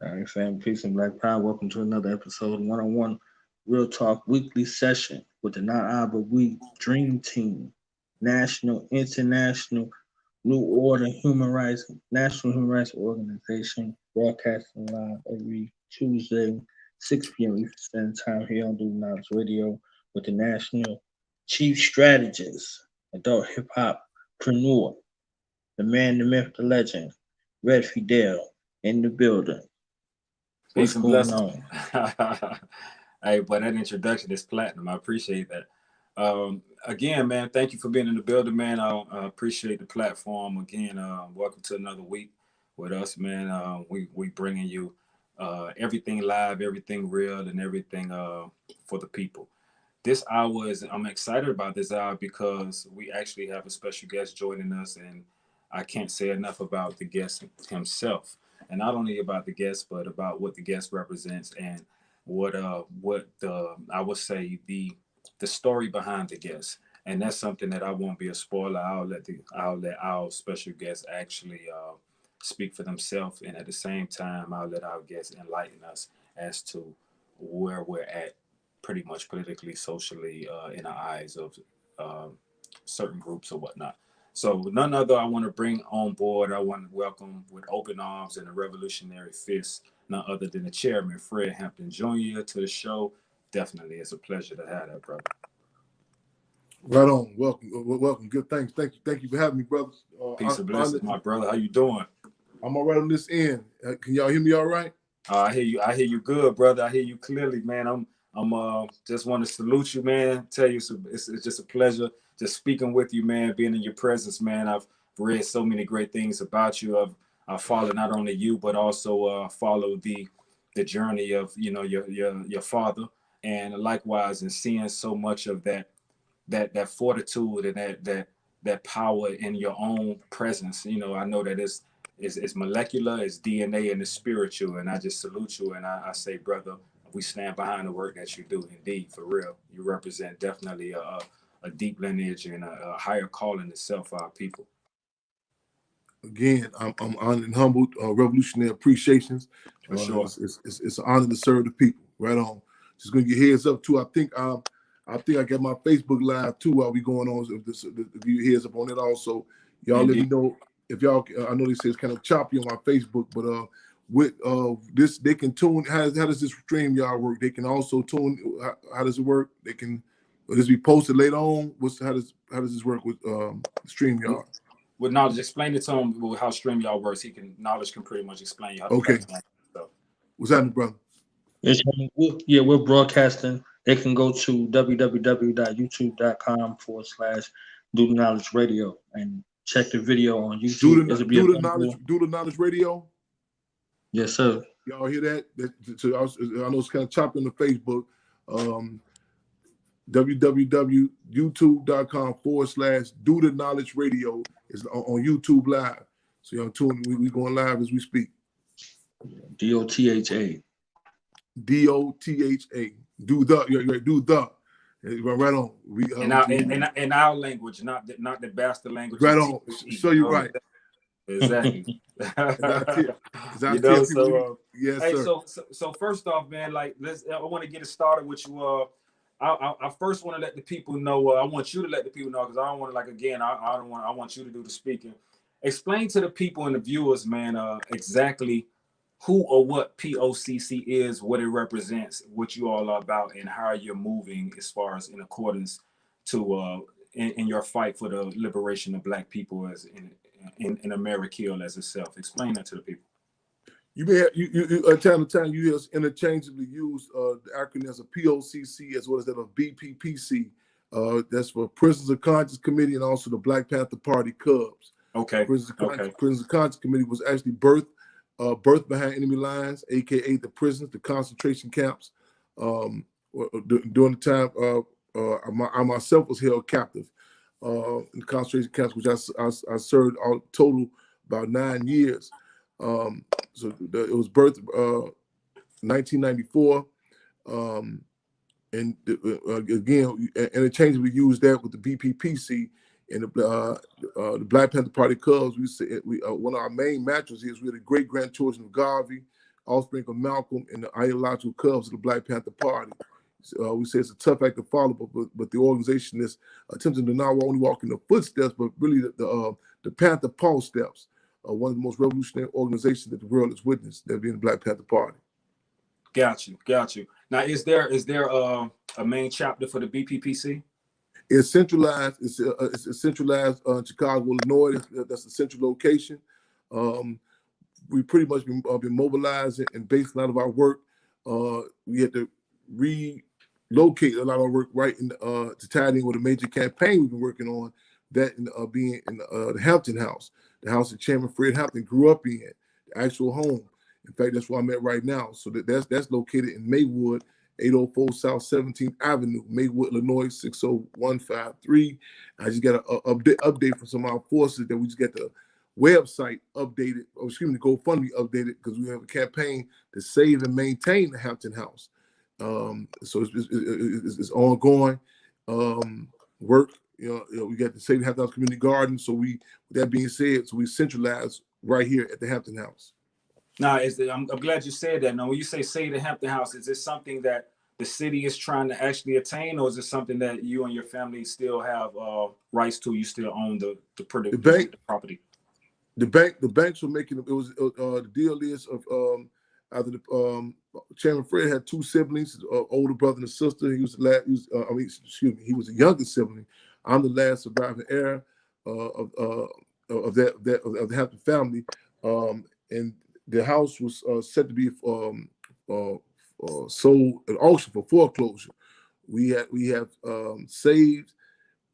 All right, fam. Peace and black power. Welcome to another episode of One-on-One Real Talk Weekly Session with the Not I But We Dream Team, National, International, New Order Human Rights, National Human Rights Organization, broadcasting live every Tuesday, 6 p.m. Eastern Standard Time here on Do Knowledge Radio with the National Chief Strategist, adult hip hop preneur, the man, the myth, the legend, Red Fidel in the building. What's Peace and going blessings. on? Hey, but that introduction is platinum. I appreciate that. Again, man, thank you for being in the building, man. I appreciate the platform. Again, welcome to another week with us, man. We bringing you everything live, everything real, and everything for the people. This hour is, I'm excited about this hour because we actually have a special guest joining us, and I can't say enough about the guest himself, and not only about the guest, but about what the guest represents and what the I would say the story behind the guest, and that's something that I won't be a spoiler. I'll let our special guests actually speak for themselves, and at the same time, I'll let our guests enlighten us as to where we're at, pretty much politically, socially, in the eyes of uh, certain groups or whatnot. So none other I want to bring on board. I want to welcome with open arms and a revolutionary fist, none other than the chairman, Fred Hampton Jr. to the show. Definitely, it's a pleasure to have that, brother. Right on. Welcome. Welcome. Good. Thanks. Thank you for having me, brothers. Peace and blessings, my brother. How you doing? I'm all right on this end. Can y'all hear me all right? I hear you. I hear you good, brother. I hear you clearly, man. I'm just want to salute you, man. Tell you it's just a pleasure just speaking with you, man. Being in your presence, man. I've read so many great things about you. I've followed not only you but also followed the journey of your father, and likewise, and seeing so much of that fortitude and that power in your own presence. I know that it's molecular, it's DNA, and it's spiritual. And I just salute you, and I say, brother, we stand behind the work that you do. Indeed, for real, you represent definitely a deep lineage and a higher calling itself for our people. Again, I'm honored and humbled. Revolutionary appreciations. For sure. It's an honor to serve the people. Right on. Just gonna get heads up too. I think I got my Facebook live too while we going on. If you heads up on it also, y'all Indeed. let me know if y'all. I know they say it's kind of choppy on my Facebook, but with this they can tune. How does this stream y'all work? They can also tune. How does it work? They can. Will this be posted later on? How does this work with stream y'all? With Knowledge, explain it to him how StreamYard works. Knowledge can pretty much explain you how to Okay. stuff. What's happening, brother? We're broadcasting. They can go to www.youtube.com/Do the Knowledge Radio and check the video on YouTube. Do the knowledge radio. Yes, sir. Y'all hear that? I know it's kind of choppy on the Facebook. www.youtube.com/Do the Knowledge Radio is on YouTube live. So y'all tune. We going live as we speak. DOTHA. DOTHA. Do the. Right on. We in our language, not the bastard language. Right on. So you're right. Exactly. Yes, hey, sir. So first off, man, I want to get it started with you. I first want to let the people know. I want you to let the people know, because I don't want to, I want you to do the speaking. Explain to the people and the viewers, man, exactly who or what POCC is, what it represents, what you all are about, and how you're moving as far as in accordance to in your fight for the liberation of Black people as in America as itself. Explain that to the people. You may have, time to time you just interchangeably use the acronym as a POCC as well as that of BPPC. That's for Prisoners of Conscience Committee and also the Black Panther Party Cubs. Okay. Prisoners of Conscience Committee was actually birthed behind enemy lines, aka the prisons, the concentration camps. During the time I myself was held captive in the concentration camps, which I served all total about 9 years. So it was birthed 1994, and again, interchangeably used that with the BPPC and the Black Panther Party Cubs. We one of our main mantras is we're the great grandchildren of Garvey, offspring of Malcolm and the ideological cubs of the Black Panther Party. We say it's a tough act to follow, but the organization is attempting to not only walk in the footsteps, but really the Panther Paul steps. One of the most revolutionary organizations that the world has witnessed, that being the Black Panther Party. Got you. Now, is there a main chapter for the BPPC? It's centralized. It's centralized in Chicago, Illinois. That's the central location. We pretty much been mobilizing and based a lot of our work. We had to relocate a lot of our work right in to tie in with a major campaign we've been working on. That being in the Hampton House, the house that Chairman Fred Hampton grew up in, the actual home. In fact, that's where I'm at right now. So that's located in Maywood, 804 South 17th Avenue, Maywood, Illinois, 60153. I just got an update from some of our forces that we just got the website updated, or excuse me, the GoFundMe updated, because we have a campaign to save and maintain the Hampton House. So it's ongoing work. You know, we got the Save the Hampton House Community Garden. So with that being said, so we centralize right here at the Hampton House. Now, I'm glad you said that. Now, when you say Save the Hampton House, is this something that the city is trying to actually attain, or is it something that you and your family still have rights to? You still own the property? The banks were making it. Was the deal is of after the Chairman Fred had two siblings, older brother and a sister. He was the last. He was a younger sibling. I'm the last surviving heir of the Hampton family, and the house was set to be sold at auction for foreclosure. We have saved.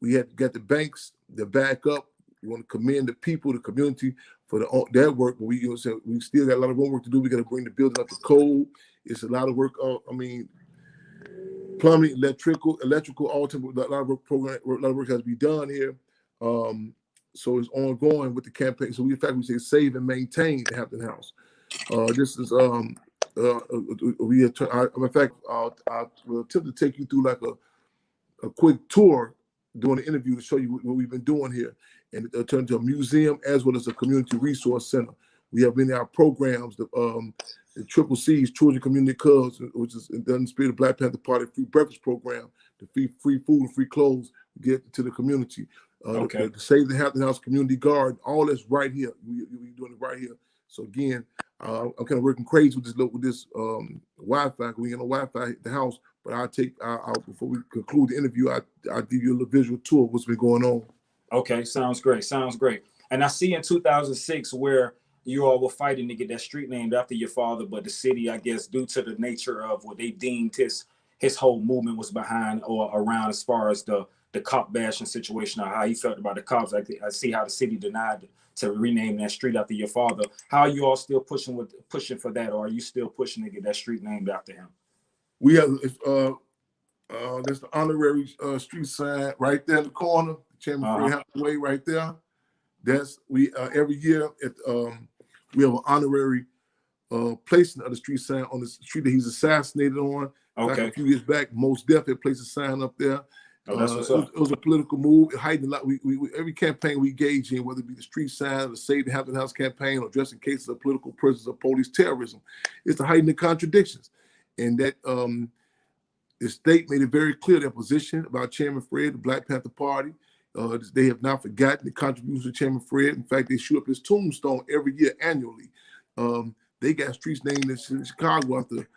We had got the banks to back up. We want to commend the people, the community for their work. But we still got a lot of homework to do. We got to bring the building up to code. It's a lot of work. Plumbing, electrical, all type of, a lot of work has to be done here. So it's ongoing with the campaign. So we say save and maintain the Hampton House. This is in fact, I'll attempt to take you through like a quick tour during the interview to show you what we've been doing here, and it turned to a museum as well as a community resource center. We have many of our programs, the Triple C's, Children Community Clubs, which is in the spirit of Black Panther Party free breakfast program, the free food and free clothes to get to the community. The Save the Hampton House Community Garden, all that's right here. We're doing it right here. So again, I'm kind of working crazy with this Wi-Fi. We ain't no Wi-Fi at the house, but I'll before we conclude the interview, I'll give you a little visual tour of what's been going on. Okay, sounds great. And I see in 2006 where you all were fighting to get that street named after your father, but the city, I guess, due to the nature of what they deemed his whole movement was behind or around, as far as the cop bashing situation, or how he felt about the cops. I see how the city denied to rename that street after your father. How are you all still pushing for that, or are you still pushing to get that street named after him? We have there's the honorary street sign right there in the corner, Chairman Fred Hampton Way right there. That's every year we have an honorary placing of the street sign on the street that he's assassinated on. Okay. Like a few years back, Most definitely placed a sign up there. That's what's up. It was a political move. It heightened a lot. We every campaign we engage in, whether it be the street sign, the Save the Hampton House campaign, or addressing cases of political prisoners or police terrorism, it's to heighten the contradictions. And that the state made it very clear their position about Chairman Fred, the Black Panther Party. They have not forgotten the contributions of Chairman Fred. In fact, they shoot up his tombstone every year annually. They got streets named in Chicago after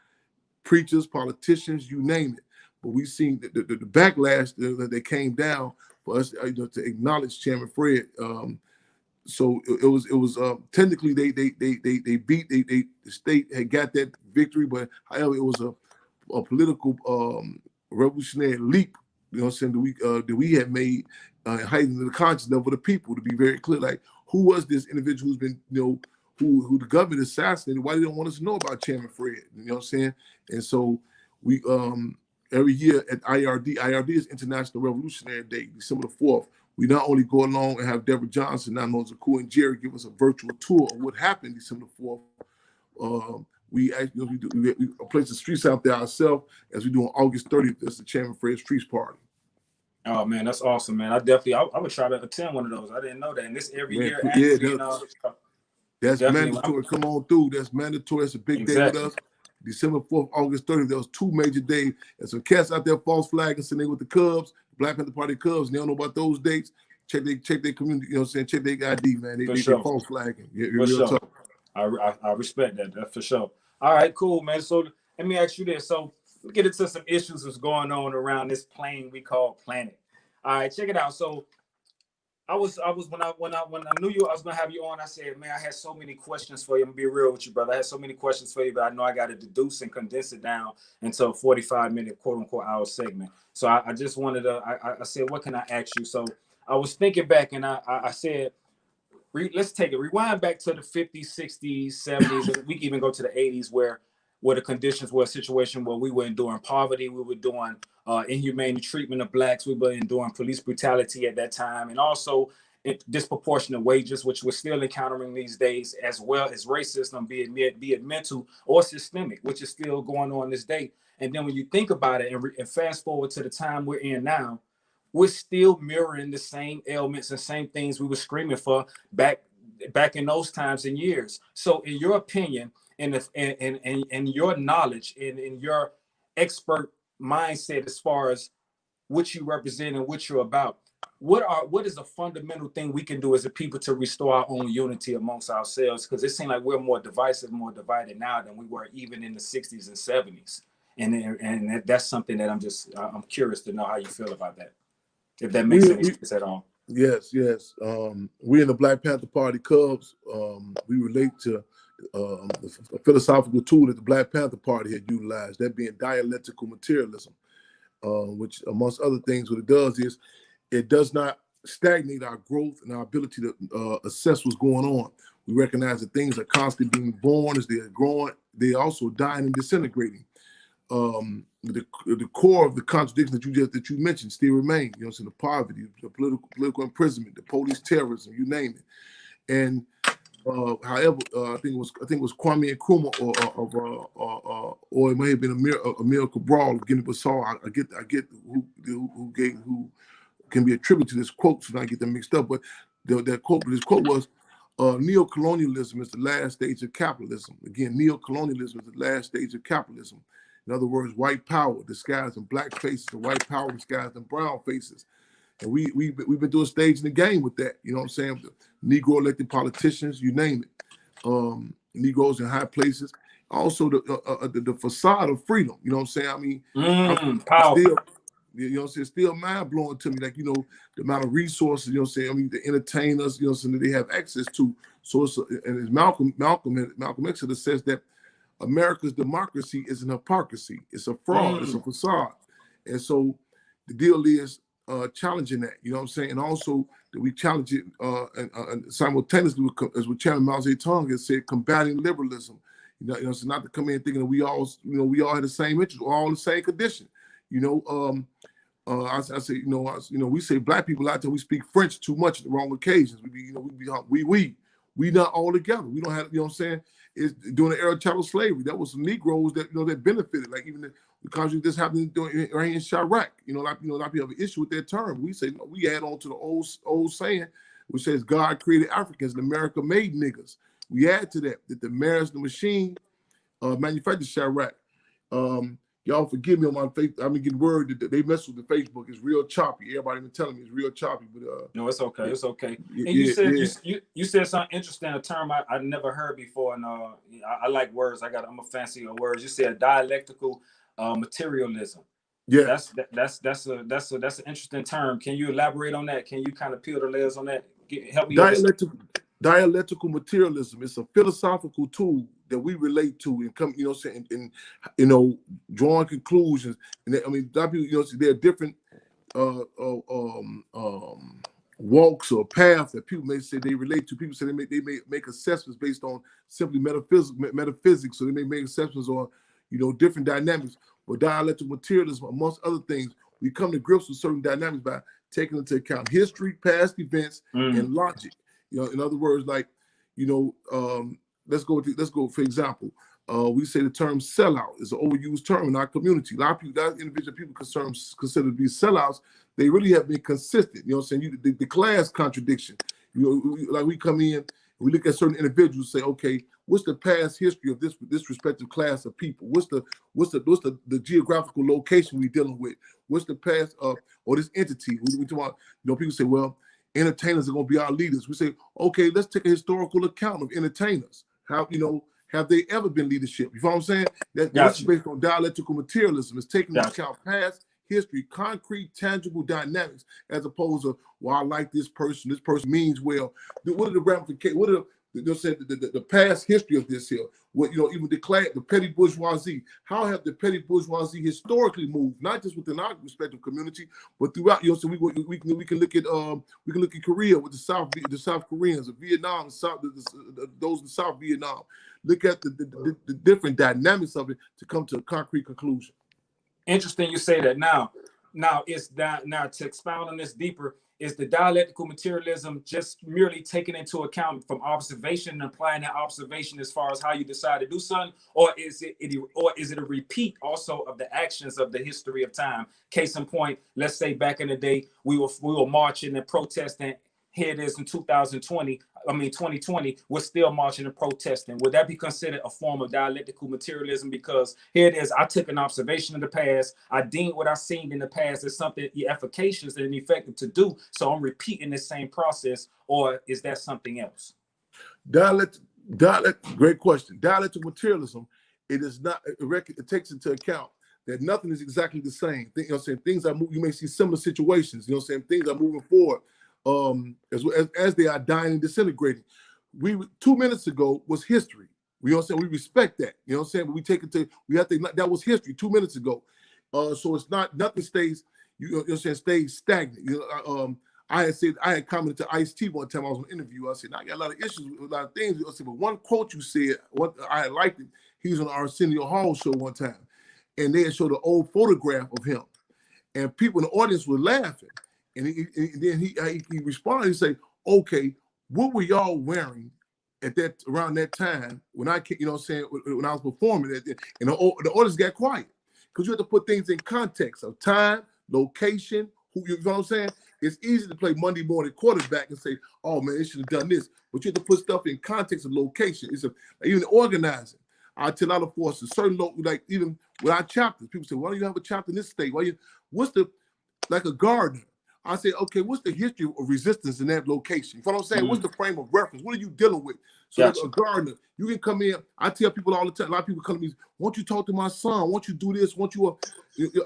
preachers, politicians, you name it. But we've seen the backlash that they came down for us to acknowledge Chairman Fred. So it was technically they beat the state had got that victory, but however it was a political revolutionary leap. You know what I'm saying, that we had made heightening the conscience level of the people, to be very clear. Like, who was this individual who's been, who the government assassinated? Why they don't want us to know about Chairman Fred? You know what I'm saying? And so we every year at IRD is International Revolutionary Day, December the 4th. We not only go along and have Deborah Johnson, now known as Aku and Jerry, give us a virtual tour of what happened December the 4th. We place the streets out there ourselves, as we do on August 30th. That's the Chairman Fred Streets Party. Oh man, that's awesome, man. I would try to attend one of those. I didn't know that. And this every year. That's Definitely. mandatory. Come on through. That's mandatory. That's a big day with us. December 4th, August 30th, there was 2 major days. And some cats out there false flagging, sitting there with the Cubs, Black Panther Party Cubs, and they don't know about those dates. Check their community, you know what I'm saying? Check their ID, man. They false flagging. For sure. I respect that. That's for sure. All right, cool, man. So let me ask you this. So we get into some issues that's going on around this plane we call planet. All right, check it out. So I was when I knew you, I was gonna have you on. I said, man, I had so many questions for you. I'm gonna be real with you, brother. I had so many questions for you, but I know I got to deduce and condense it down into a 45-minute, quote unquote, hour segment. So I just wanted to. I said, what can I ask you? So I was thinking back, and I said, let's take it. Rewind back to the 50s, 60s, 70s, and we can even go to the 80s, where the conditions were a situation where we were enduring poverty, we were doing inhumane treatment of blacks, we were enduring police brutality at that time, and also disproportionate wages, which we're still encountering these days, as well as racism, be it mental or systemic, which is still going on this day. And then when you think about it and fast forward to the time we're in now, we're still mirroring the same ailments and same things we were screaming for back in those times and years. So in your opinion, and your knowledge and in your expert mindset as far as what you represent and what you're about, what is a fundamental thing we can do as a people to restore our own unity amongst ourselves? Because it seems like we're more divisive, more divided now than we were even in the 60s and 70s. And that's something that I'm curious to know how you feel about that, if that makes any sense at all. Yes. We in the Black Panther Party Cubs, we relate to a philosophical tool that the Black Panther Party had utilized, that being dialectical materialism, which amongst other things, what it does is it does not stagnate our growth and our ability to assess what's going on. We recognize that things are constantly being born as they are growing. They also dying and disintegrating. The core of the contradiction that you mentioned still remain. You know, so the poverty, the political imprisonment, the police terrorism, you name it. And however, I think it was Kwame Nkrumah, or it may have been Amir Cabral, Guinea-Bissau. I get who can be attributed to this quote, so I get them mixed up. But this quote was, "Neocolonialism is the last stage of capitalism." Again, neocolonialism is the last stage of capitalism. In other words, white power disguised in black faces, and white power disguised in brown faces. And we've been doing stage in the game with that. You know what I'm saying? The Negro elected politicians, you name it. Negroes in high places. Also the facade of freedom. You know what I'm saying? I mean, power. Still, you know what I'm saying? Still mind blowing to me. Like, you know, the amount of resources, you know what I'm saying? I mean, to entertain us, you know what I'm saying, that they have access to. So and as Malcolm X says that America's democracy is an hypocrisy. It's a fraud. It's a facade. And so the deal is challenging that, you know what I'm saying? And also that we challenge it and simultaneously as what Chairman Mao Zedong has said, combating liberalism. You know, so not to come in thinking that we all had the same interest, we're all in the same condition. You know, I say, we say black people out there, we speak French too much at the wrong occasions. We not all together. We don't have, you know what I'm saying? It's during the era of chattel slavery. That was some Negroes that, you know, that benefited. Like even the country this happened in Chirac. You know, a lot of people have an issue with that term. We say, no, we add on to the old saying, which says God created Africans and America made niggas. We add to that the marriage, the machine manufactured Chirac. Y'all forgive me on my face. I've been getting word that they mess with the Facebook. It's real choppy. Everybody been telling me it's real choppy, but no, it's okay. It's okay. And you said something interesting, a term I never heard before, and I like words. I'm a fancy of words. You said dialectical materialism. Yeah, that's an interesting term. Can you elaborate on that? Can you kind of peel the layers on that? Help me. Dialectical materialism is a philosophical tool that we relate to and come, you know, saying, and you know, drawing conclusions. And I mean, people, you know, there are different walks or paths that people may say they relate to. People say they may make assessments based on simply metaphysics. So they may make assessments on, you know, different dynamics. But dialectical materialism, amongst other things, we come to grips with certain dynamics by taking into account history, past events, and logic. You know, in other words, like, you know, let's go for example. We say the term sellout is an overused term in our community. A lot of people, that individual people consider to be sellouts, they really have been consistent. You know what I'm saying? The class contradiction. You know, like we come in, we look at certain individuals, say, okay, what's the past history of this respective class of people? What's the geographical location we're dealing with? What's the past of or this entity? We talk about, people say, well, entertainers are going to be our leaders. We say, okay, let's take a historical account of entertainers. How, have they ever been leadership? You know what I'm saying? That's based on dialectical materialism. It's taking into account past history, concrete, tangible dynamics, as opposed to, well, I like this person. This person means well. What are the ramifications? What are the past history of this here? What, even declared the petty bourgeoisie. How have the petty bourgeoisie historically moved, not just within our respective community, but throughout? So we can look at Korea with the South Koreans, Vietnam, those in South Vietnam. Look at the different dynamics of it to come to a concrete conclusion. Interesting you say that. Now it's that. Now to expound on this deeper, is the dialectical materialism just merely taken into account from observation and applying that observation as far as how you decide to do something, or is it a repeat also of the actions of the history of time? Case in point, let's say back in the day we were marching and protesting. Here it is in 2020, we're still marching and protesting. Would that be considered a form of dialectical materialism? Because here it is, I took an observation of the past. I deemed what I seen in the past as something efficacious and effective to do. So I'm repeating the same process, or is that something else? Great question. Dialectical materialism, it is not, it takes into account that nothing is exactly the same. Things are moving, you may see similar situations, things are moving forward. As they are dying and disintegrating. 2 minutes ago was history. We respect that. But we take it to, that was history 2 minutes ago. So it's not, nothing stays, stays stagnant. I had commented to Ice-T one time. I was on an interview. I said, I got a lot of issues with a lot of things. I said, but one quote you said, I had liked it. He was on the Arsenio Hall show one time, and they had showed an old photograph of him, and people in the audience were laughing. And then he responded and say, okay, what were y'all wearing at around that time when I, when I was performing it? And the audience got quiet because you have to put things in context of time, location, who, you know what I'm saying? It's easy to play Monday morning quarterback and say, oh man, they should have done this. But you have to put stuff in context of location. Even organizing. I tell other forces, certain even with our chapters, people say, why do you have a chapter in this state? Like a gardener? I say, okay, what's the history of resistance in that location? You know what I'm saying? Mm-hmm. What's the frame of reference? What are you dealing with? So gotcha. A gardener, you can come in. I tell people all the time, a lot of people come to me, won't you talk to my son? Won't you do this?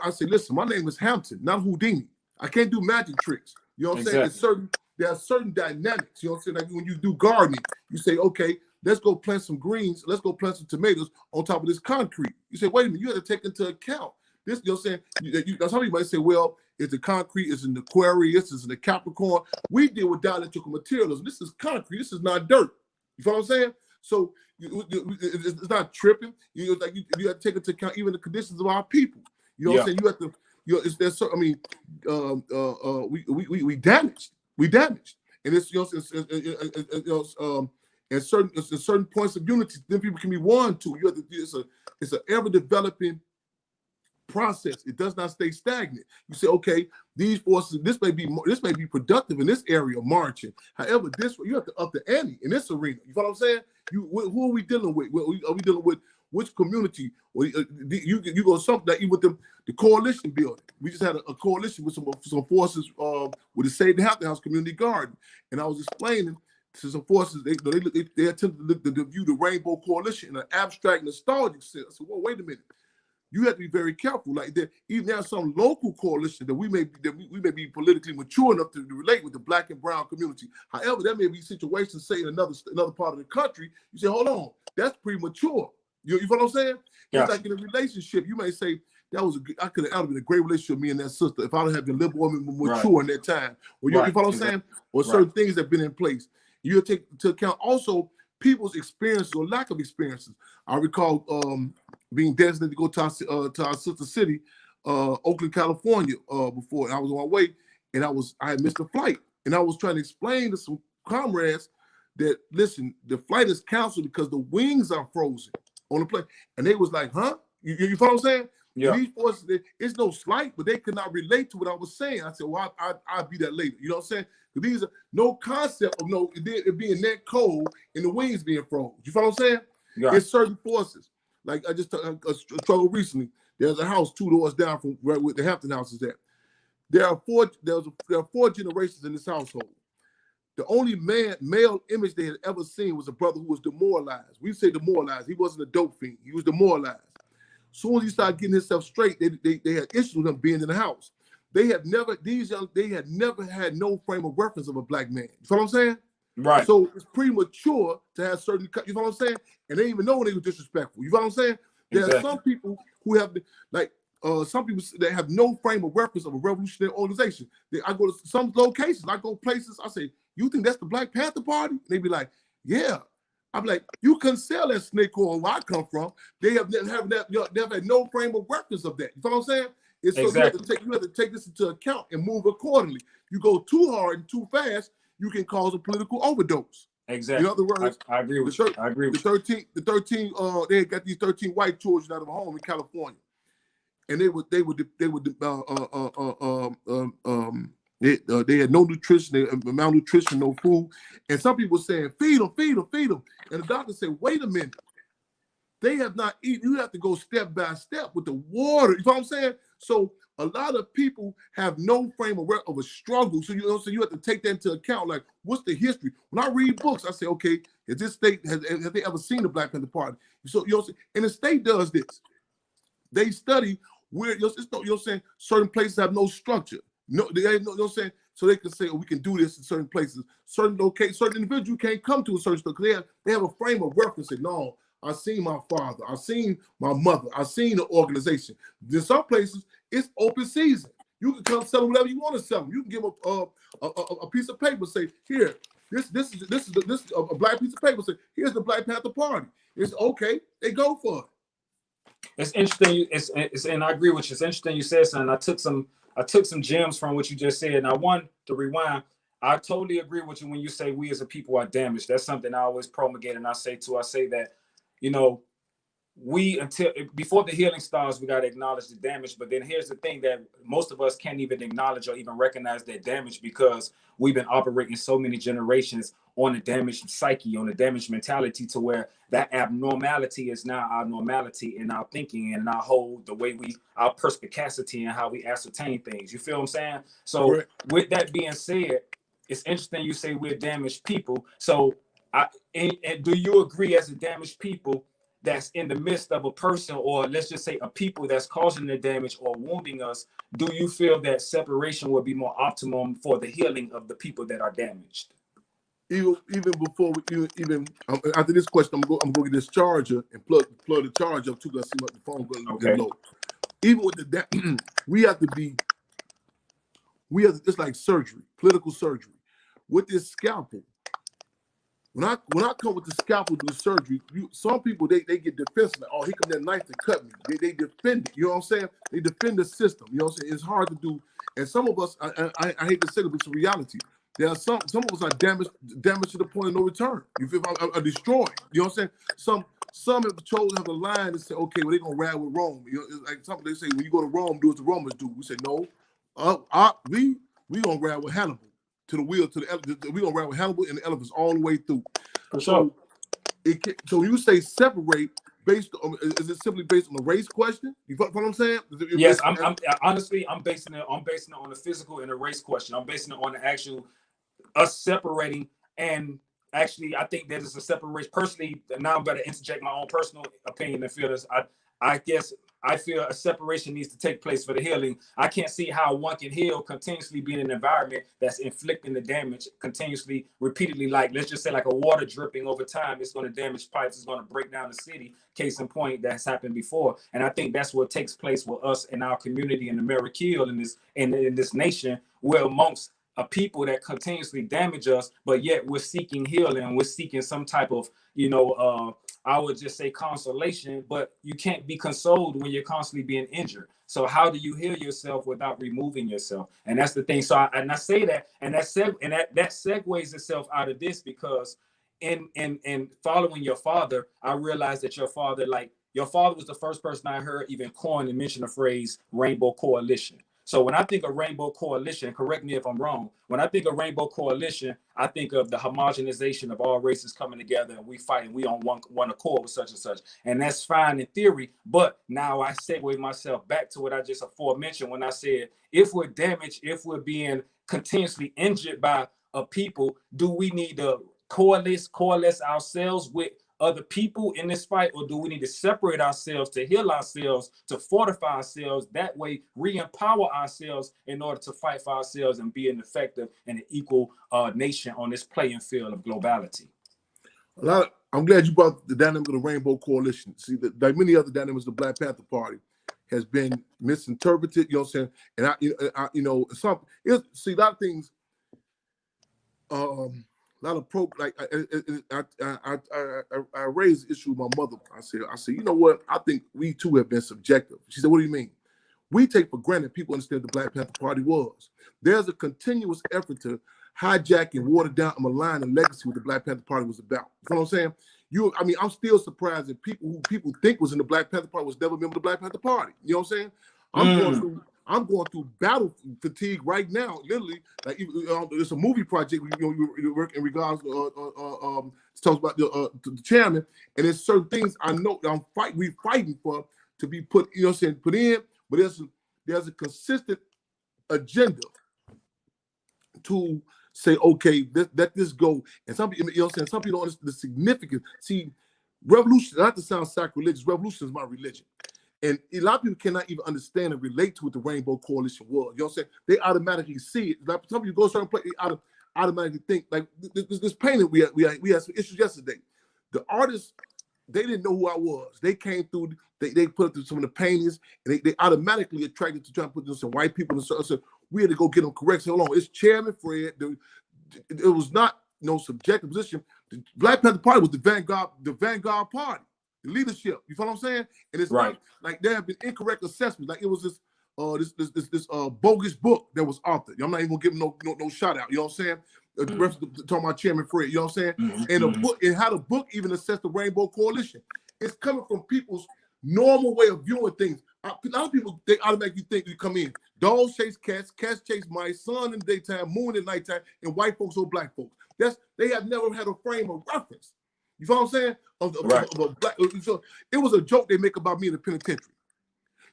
I say, listen, my name is Hampton, not Houdini. I can't do magic tricks. You know what I'm saying? There are certain dynamics. You know what I'm saying? Like when you do gardening, you say, okay, let's go plant some greens. Let's go plant some tomatoes on top of this concrete. You say, wait a minute, you have to take into account this. You know what I'm saying? Some people might say, well, it's the concrete, it's in the Aquarius, it's in the Capricorn. We deal with dialectical materialism. This is concrete. This is not dirt. You know what I'm saying? So it's not tripping. You have to take into account even the conditions of our people. You know what I'm saying? You have to. We damaged. And it's and certain points of unity, then people can be won to. You have to. It's an ever developing process. It does not stay stagnant. You say, okay, these forces, this may be productive in this area of marching. However, you have to up the ante in this arena. You know what I'm saying? Who are we dealing with? Are we dealing with which community? Or you go something like even with the coalition building. We just had a coalition with some forces with the Fred Hampton House Community Garden, and I was explaining to some forces they attempted to view the Rainbow Coalition in an abstract, nostalgic sense. I said, well, wait a minute. You have to be very careful. Like that, even there's some local coalition that we may be politically mature enough to relate with the Black and brown community. However, there may be situations, say in another part of the country, you say, hold on, that's premature. You know what I'm saying? Yes. It's like in a relationship, you may say I could have been a great relationship with me and that sister if I would have been a little more mature in that time. Or you know what I'm saying? Or certain things that have been in place. You take into account also people's experiences or lack of experiences. I recall being designated to go to our sister city, Oakland, California, before. And I was on my way, and I had missed a flight. And I was trying to explain to some comrades that, listen, the flight is canceled because the wings are frozen on the plane. And they was like, huh? You know what I'm saying? And these forces, it's no slight, but they could not relate to what I was saying. I said, well, I'll be that later. You know what I'm saying? Because these are no concept of it being that cold and the wings being froze. You follow what I'm saying? Yeah. It's certain forces. Like I just struggled recently. There's a house 2 doors down from where the Hampton house is at. There are 4 generations in this household. The only male image they had ever seen was a brother who was demoralized. We say demoralized. He wasn't a dope fiend. He was demoralized. As soon as he started getting himself straight, they had issues with him being in the house. They had never had no frame of reference of a black man. You know what I'm saying? Right. So it's premature to have certain, you know what I'm saying? And they didn't even know when they were disrespectful. You know what I'm saying? There are some people who have, like, some people that have no frame of reference of a revolutionary organization. I go to some locations, I go places, I say, you think that's the Black Panther Party? And they be like, yeah. I'm like, you couldn't sell that snake oil where I come from. They have never had no frame of reference of that. You know what I'm saying? It's so you have to take this into account and move accordingly. You go too hard and too fast, you can cause a political overdose. Exactly. In other words, I agree with you. I agree with you. The 13 they got these 13 white children out of a home in California, and they had no nutrition, malnutrition, no food, and some people saying feed them, and the doctor said, wait a minute, they have not eaten. You have to go step by step with the water. You know what I'm saying? So a lot of people have no frame of a struggle. So you have to take that into account. Like, what's the history? When I read books, I say, okay, is this state has they ever seen the Black Panther Party? So and the state does this. They study where certain places have no structure. No, they ain't no saying, so they can say, oh, we can do this in certain places. Certain individuals you can't come to a certain stuff because they have a frame of reference. Say, no, I've seen my father, I've seen my mother, I've seen the organization. In some places, it's open season. You can come sell them whatever you want to sell them. You can give a piece of paper, say, here, this is a black piece of paper. Say, here's the Black Panther Party. It's okay. They go for it. It's interesting. And I agree with you. It's interesting you said something. I took some gems from what you just said. And I want to rewind. I totally agree with you when you say we as a people are damaged. That's something I always promulgate. And I say that, before the healing starts, we got to acknowledge the damage. But then here's the thing that most of us can't even acknowledge or even recognize that damage because we've been operating so many generations on a damaged psyche, on a damaged mentality to where that abnormality is now our normality in our thinking and our perspicacity and how we ascertain things. You feel what I'm saying? So Correct. With that being said, it's interesting you say we're damaged people. So and do you agree as a damaged people that's in the midst of a person, or let's just say a people that's causing the damage or wounding us, do you feel that separation would be more optimum for the healing of the people that are damaged? Even before after this question, I'm going to get this charger and plug the charger up too because I see my phone going to get low. Even with that, we have to, it's like surgery, political surgery. With this scalpel, when I come with the scalpel to do surgery, some people they get defensive. Like, oh, here come that knife to cut me. They defend it. You know what I'm saying? They defend the system. You know what I'm saying? It's hard to do. And some of us, I hate to say it, but it's a reality. There are some of us are damaged to the point of no return. You feel are destroyed. You know what I'm saying? Some have chosen to have a line and say, okay, well, they're gonna ride with Rome. Like something they say, when you go to Rome, do what the Romans do. We say, no, we gonna ride with Hannibal to the wheel, we gonna ride with Hannibal and the elephants all the way through. For sure. So you say separate based on, is it simply based on the race question? You know what I'm saying? Yes, I'm honestly basing it on the physical and the race question. I'm basing it on the actual us separating, and actually I think that is a separation. Personally, now I'm better interject my own personal opinion and feel this. I guess I feel a separation needs to take place for the healing. I can't see how one can heal continuously being in an environment that's inflicting the damage continuously, repeatedly. Like, let's just say like a water dripping over time, it's going to damage pipes, it's going to break down the city. Case in point, that's happened before. And I think that's what takes place with us in our community in the Merrill in this nation. We're amongst a people that continuously damage us, but yet we're seeking healing. We're seeking some type of, I would just say consolation, but you can't be consoled when you're constantly being injured. So how do you heal yourself without removing yourself? And that's the thing. So I say that, and that segues itself out of this, because in following your father, I realized that your father, like, your father was the first person I heard even coin and mention the phrase Rainbow Coalition. So when I think of Rainbow Coalition, correct me if I'm wrong, when I think of Rainbow Coalition, I think of the homogenization of all races coming together and we fight and we on one accord with such and such. And that's fine in theory, but now I segue myself back to what I just aforementioned when I said, if we're damaged, if we're being continuously injured by a people, do we need to coalesce ourselves with other people in this fight, or do we need to separate ourselves to heal ourselves, to fortify ourselves, that way re-empower ourselves in order to fight for ourselves and be an effective and an equal nation on this playing field of globality? I'm glad you brought the dynamic of the Rainbow Coalition. See, like many other dynamics, the Black Panther Party has been misinterpreted. You know what I'm saying? And I you know, see, a lot of things. A lot of I raised the issue with my mother. I said, you know what? I think we too have been subjective. She said, what do you mean? We take for granted people understand what the Black Panther Party was. There's a continuous effort to hijack and water down and malign the legacy what the Black Panther Party was about. You know what I'm saying? I'm still surprised that people who people think was in the Black Panther Party was never a member of the Black Panther Party. You know what I'm saying? I'm going through battle fatigue right now. Literally, like it's a movie project. We work in regards to talks about the chairman, and there's certain things I know that we're fighting for to be put. You know what I'm saying? Put in, but there's a consistent agenda to say, okay, let this go. And some people, you know what I'm saying? Some people don't understand the significance. See, revolution. Not to sound sacrilegious, revolution is my religion. And a lot of people cannot even understand and relate to what the Rainbow Coalition was. You know what I'm saying? They automatically see it. Like some people go to a certain place, they automatically think. Like this painting, we had some issues yesterday. The artists, they didn't know who I was. They came through, they put up through some of the paintings, and they automatically attracted to try to put some white people. So we had to go get them correct. So hold on, it's Chairman Fred. It was not no subjective position. The Black Panther Party was the vanguard party. Leadership, you follow what I'm saying? And it's right. Like there have been incorrect assessments. Like it was this bogus book that was authored. I'm not even gonna give him no shout out. You know what I'm saying? Talking about Chairman Fred. You know what I'm saying? And the book, and how the book even assessed the Rainbow Coalition. It's coming from people's normal way of viewing things. A lot of people, they automatically think you come in. Dogs chase cats, cats chase mice, sun in the daytime, moon at nighttime, and white folks or black folks. They have never had a frame of reference. You feel what I'm saying? Of a black, so it was a joke they make about me in the penitentiary.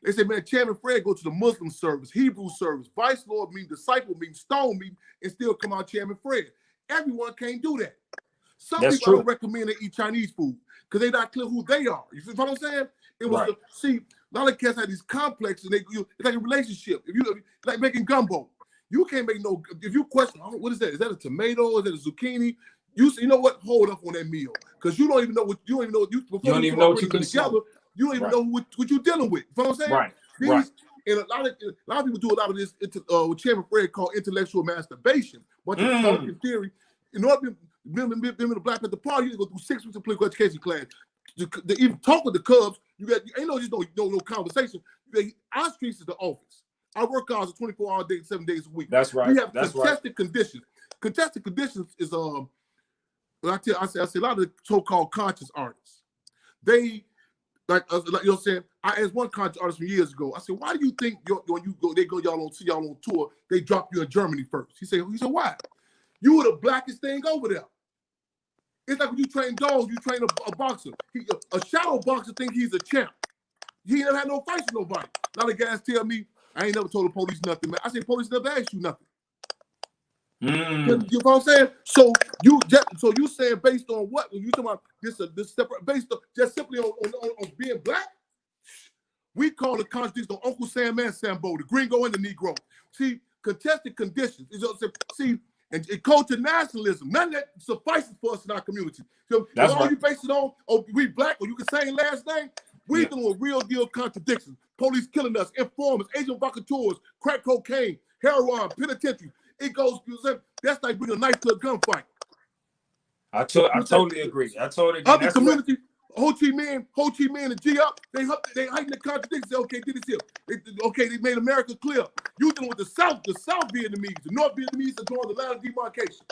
They say, man, Chairman Fred go to the Muslim service, Hebrew service, Vice Lord meeting, disciple meeting, stone meeting, and still come out Chairman Fred. Everyone can't do that. Some people don't recommend they eat Chinese food because they're not clear who they are. You feel what I'm saying? It was see, a lot of cats had these complexes, and it's like a relationship. If you like making gumbo, you can't make no. If you question, what is that? Is that a tomato? Is that a zucchini? You know what? Hold up on that meal, because you don't even know what you don't even know. You don't even know what you together. You don't even know what you're dealing with. You know what I'm saying? Right. And a lot of people do a lot of this. What Chairman Fred called intellectual masturbation. Bunch of talking theory. In order to be in the Black Panther Party, you need to go through 6 weeks of political education class. To even talk with the Cubs, ain't no conversation. Our streets is the office. Our work hours are 24-hour days, 7 days a week. That's right. We have contested conditions. Contested conditions is I say a lot of the so-called conscious artists, they like you know what I'm saying. I asked one conscious artist from years ago. I said, why do you think when you go, y'all on tour, they drop you in Germany first? He said, why? You were the blackest thing over there. It's like when you train dogs, you train a boxer. A shadow boxer think he's a champ. He never had no fights with nobody. A lot of guys tell me, I ain't never told the police nothing, man. I say, police never asked you nothing. You know what I'm saying? So you saying based on what? When you talking about this separate, based on just simply on being black? We call the contradiction on Uncle Sam and Sambo, the gringo and the Negro. See, contested conditions. See, and culture nationalism, none of that suffices for us in our community. So that's all you base it on, we black, or you can say last name, we doing real deal contradictions. Police killing us, informers, agent vacateurs, crack cocaine, heroin, penitentiary. It goes, that's like bringing a knife to a gunfight. I totally agree. Other community, Ho Chi Minh and G Up, they heighten the contradictions. Say, okay, did this here. They made America clear. You dealing with the South Vietnamese, the North Vietnamese are drawing the line of demarcation.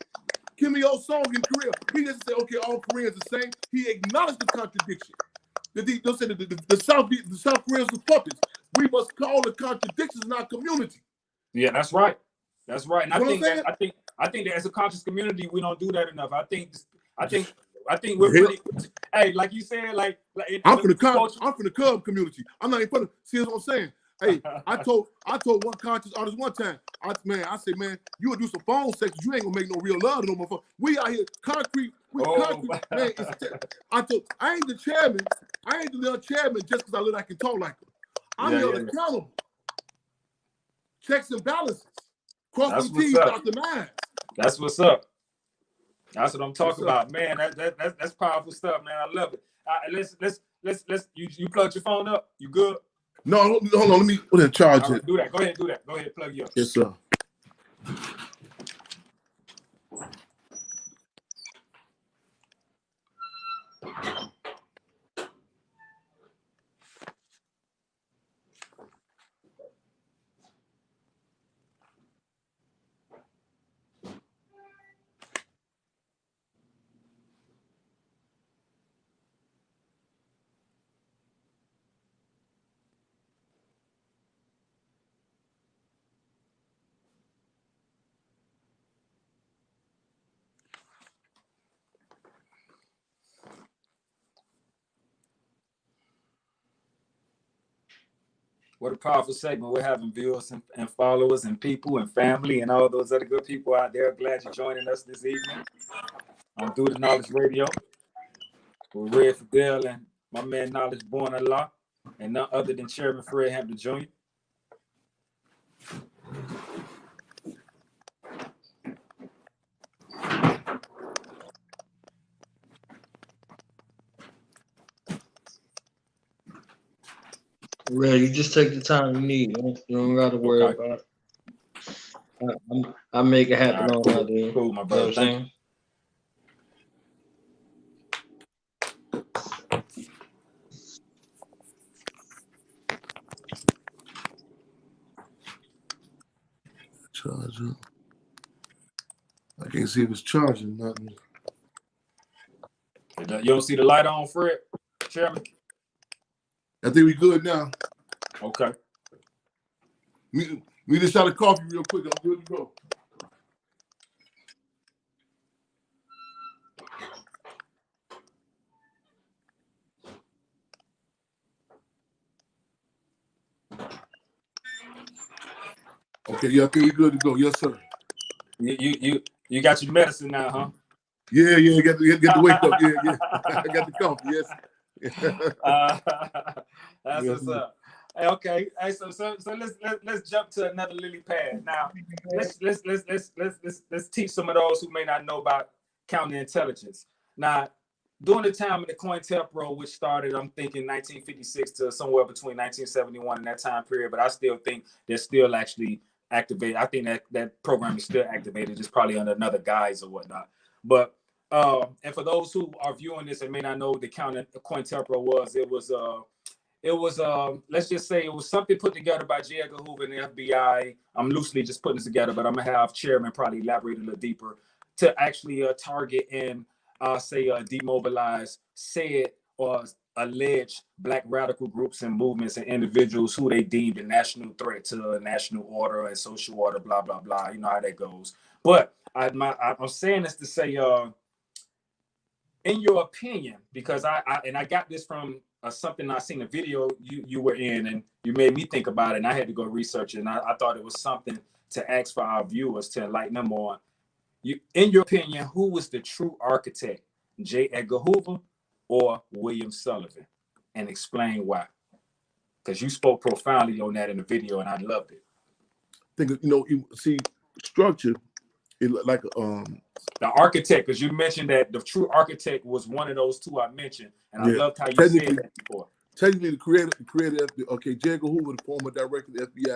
Kim Il-sung in Korea, he doesn't say, okay, all Koreans the same. He acknowledged the contradiction. the South Koreans are puppets. We must call the contradictions in our community. Yeah, that's right. That's right. And You know I think that as a conscious community, we don't do that enough. I think we're pretty. Hey, like you said, I'm from the Cub community. I'm not even from the. See what I'm saying? Hey, I told one conscious artist one time. I said, man, you would do some phone sex, you ain't gonna make no real love no more. We out here concrete. Concrete, man. I ain't the chairman. I ain't the little chairman just because I look like I can talk like him. I'm held accountable. Checks and balances. Cross the T's, out the lines. That's what's up. That's what I'm talking about, man. That's powerful stuff, man. I love it. Let's. You plugged your phone up. You good? No, hold on. Let me put in charge it. Do that. Go ahead. Go ahead. Plug you up. Yes, sir. What a powerful segment. We're having viewers and followers and people and family and all those other good people out there. Glad you're joining us this evening on Through the Knowledge Radio with Red Fidel and my man Knowledge Born Allah, and none other than Chairman Fred Hampton Jr. Red, you just take the time you need. You don't got to worry about it. I make it happen on my day. Cool, my brother. You know what I'm saying? Charger. I can't see if it's charging. Nothing. You don't see the light on, Fred? Chairman? I think we good now. Okay. We just shot a coffee real quick. I'm good to go. Okay, yeah, I think we good to go. Yes, sir. You got your medicine now, huh? Yeah, get the wake up. Yeah. I got the coffee. Yes. That's what's up. Okay, hey, so let's jump to another lily pad. Now, let's teach some of those who may not know about counterintelligence. Now, during the time of the COINTELPRO, which started, I'm thinking 1956 to somewhere between 1971 and that time period, but I still think they're still actually activated. I think that program is still activated, just probably under another guise or whatnot. But and for those who are viewing this and may not know what the COINTELPRO was, it was let's just say it was something put together by J. Edgar Hoover and the FBI. I'm loosely just putting this together, but I'm gonna have Chairman probably elaborate a little deeper to actually target and demobilize said or alleged Black radical groups and movements and individuals who they deemed a national threat to national order and social order, blah blah blah. You know how that goes. But I'm saying this to say, in your opinion, because I got this from something I seen a video you were in, and you made me think about it, and I had to go research it, and I thought it was something to ask for our viewers to enlighten them on. In your opinion, who was the true architect, J. Edgar Hoover or William Sullivan? And explain why. Because you spoke profoundly on that in the video, and I loved it. I think, you see, structure is like the architect, because you mentioned that the true architect was one of those two I mentioned, and I loved how you said that before. Technically, the creator, okay, J. Edgar Hoover, the former director of the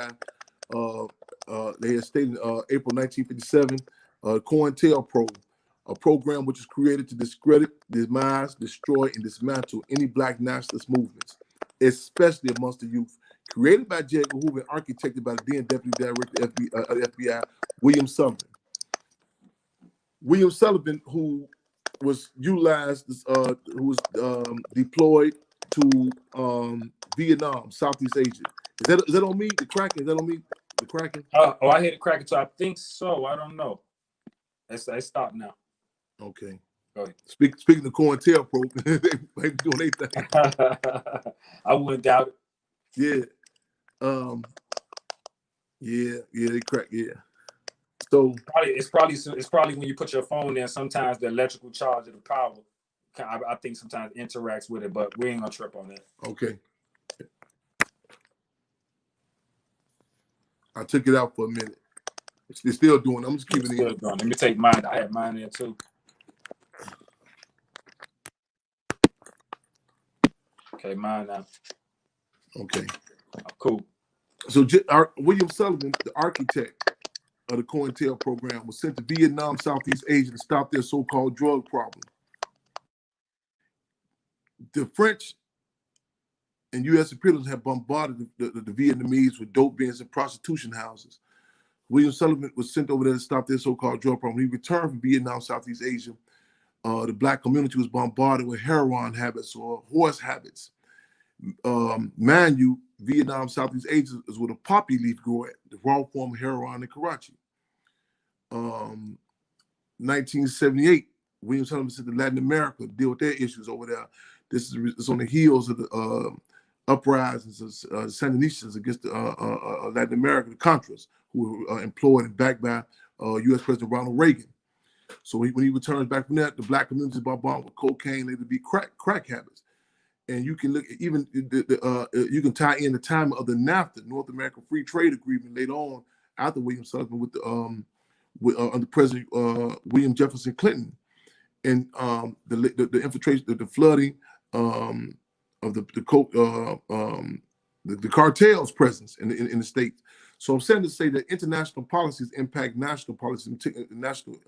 FBI, they had stated April 1957, COINTELPRO, a program which is created to discredit, demise, destroy, and dismantle any Black nationalist movements, especially amongst the youth. Created by J. Edgar Hoover and architected by the then Deputy Director of the FBI, William Sullivan. William Sullivan, who was utilized, who was deployed to Vietnam, Southeast Asia. Is that on me? The cracking? Is that on me? The cracking? Oh, I hear the cracking too. I think so. I don't know. It's stopped now. Okay. Go ahead. Speaking of COINTELPRO, they doing their thing. I wouldn't doubt it. Yeah. Yeah, they crack. Yeah. So it's probably when you put your phone in, sometimes the electrical charge of the power, I think sometimes interacts with it, but we ain't gonna trip on that. Okay. I took it out for a minute. They're still doing it. I'm just keeping it in. Let me take mine. I have mine there too. Okay, mine now. Okay. Cool. So William Sullivan, the architect of the COINTEL program, was sent to Vietnam, Southeast Asia to stop their so-called drug problem. The French and U.S. imperialists have bombarded the Vietnamese with dope dens and prostitution houses. William Sullivan was sent over there to stop their so-called drug problem. He returned from Vietnam, Southeast Asia. The black community was bombarded with heroin habits or horse habits. Mind you, Vietnam, Southeast Asia is where the poppy leaf grew at, the raw form of heroin in Karachi. 1978, William Sullivan sent to Latin America to deal with their issues over there. This is on the heels of the uprisings of Sandinistas against Latin America, the Contras, who were employed and backed by U.S. President Ronald Reagan. So when he returns back from that, the black community is bombarded with cocaine, later to be crack habits. And you can look at even you can tie in the time of the NAFTA, North American Free Trade Agreement, later on after William Sullivan with the under President William Jefferson Clinton, and the infiltration, the flooding of the cartel's presence in the states. So I'm saying to say that international policies impact national policies, national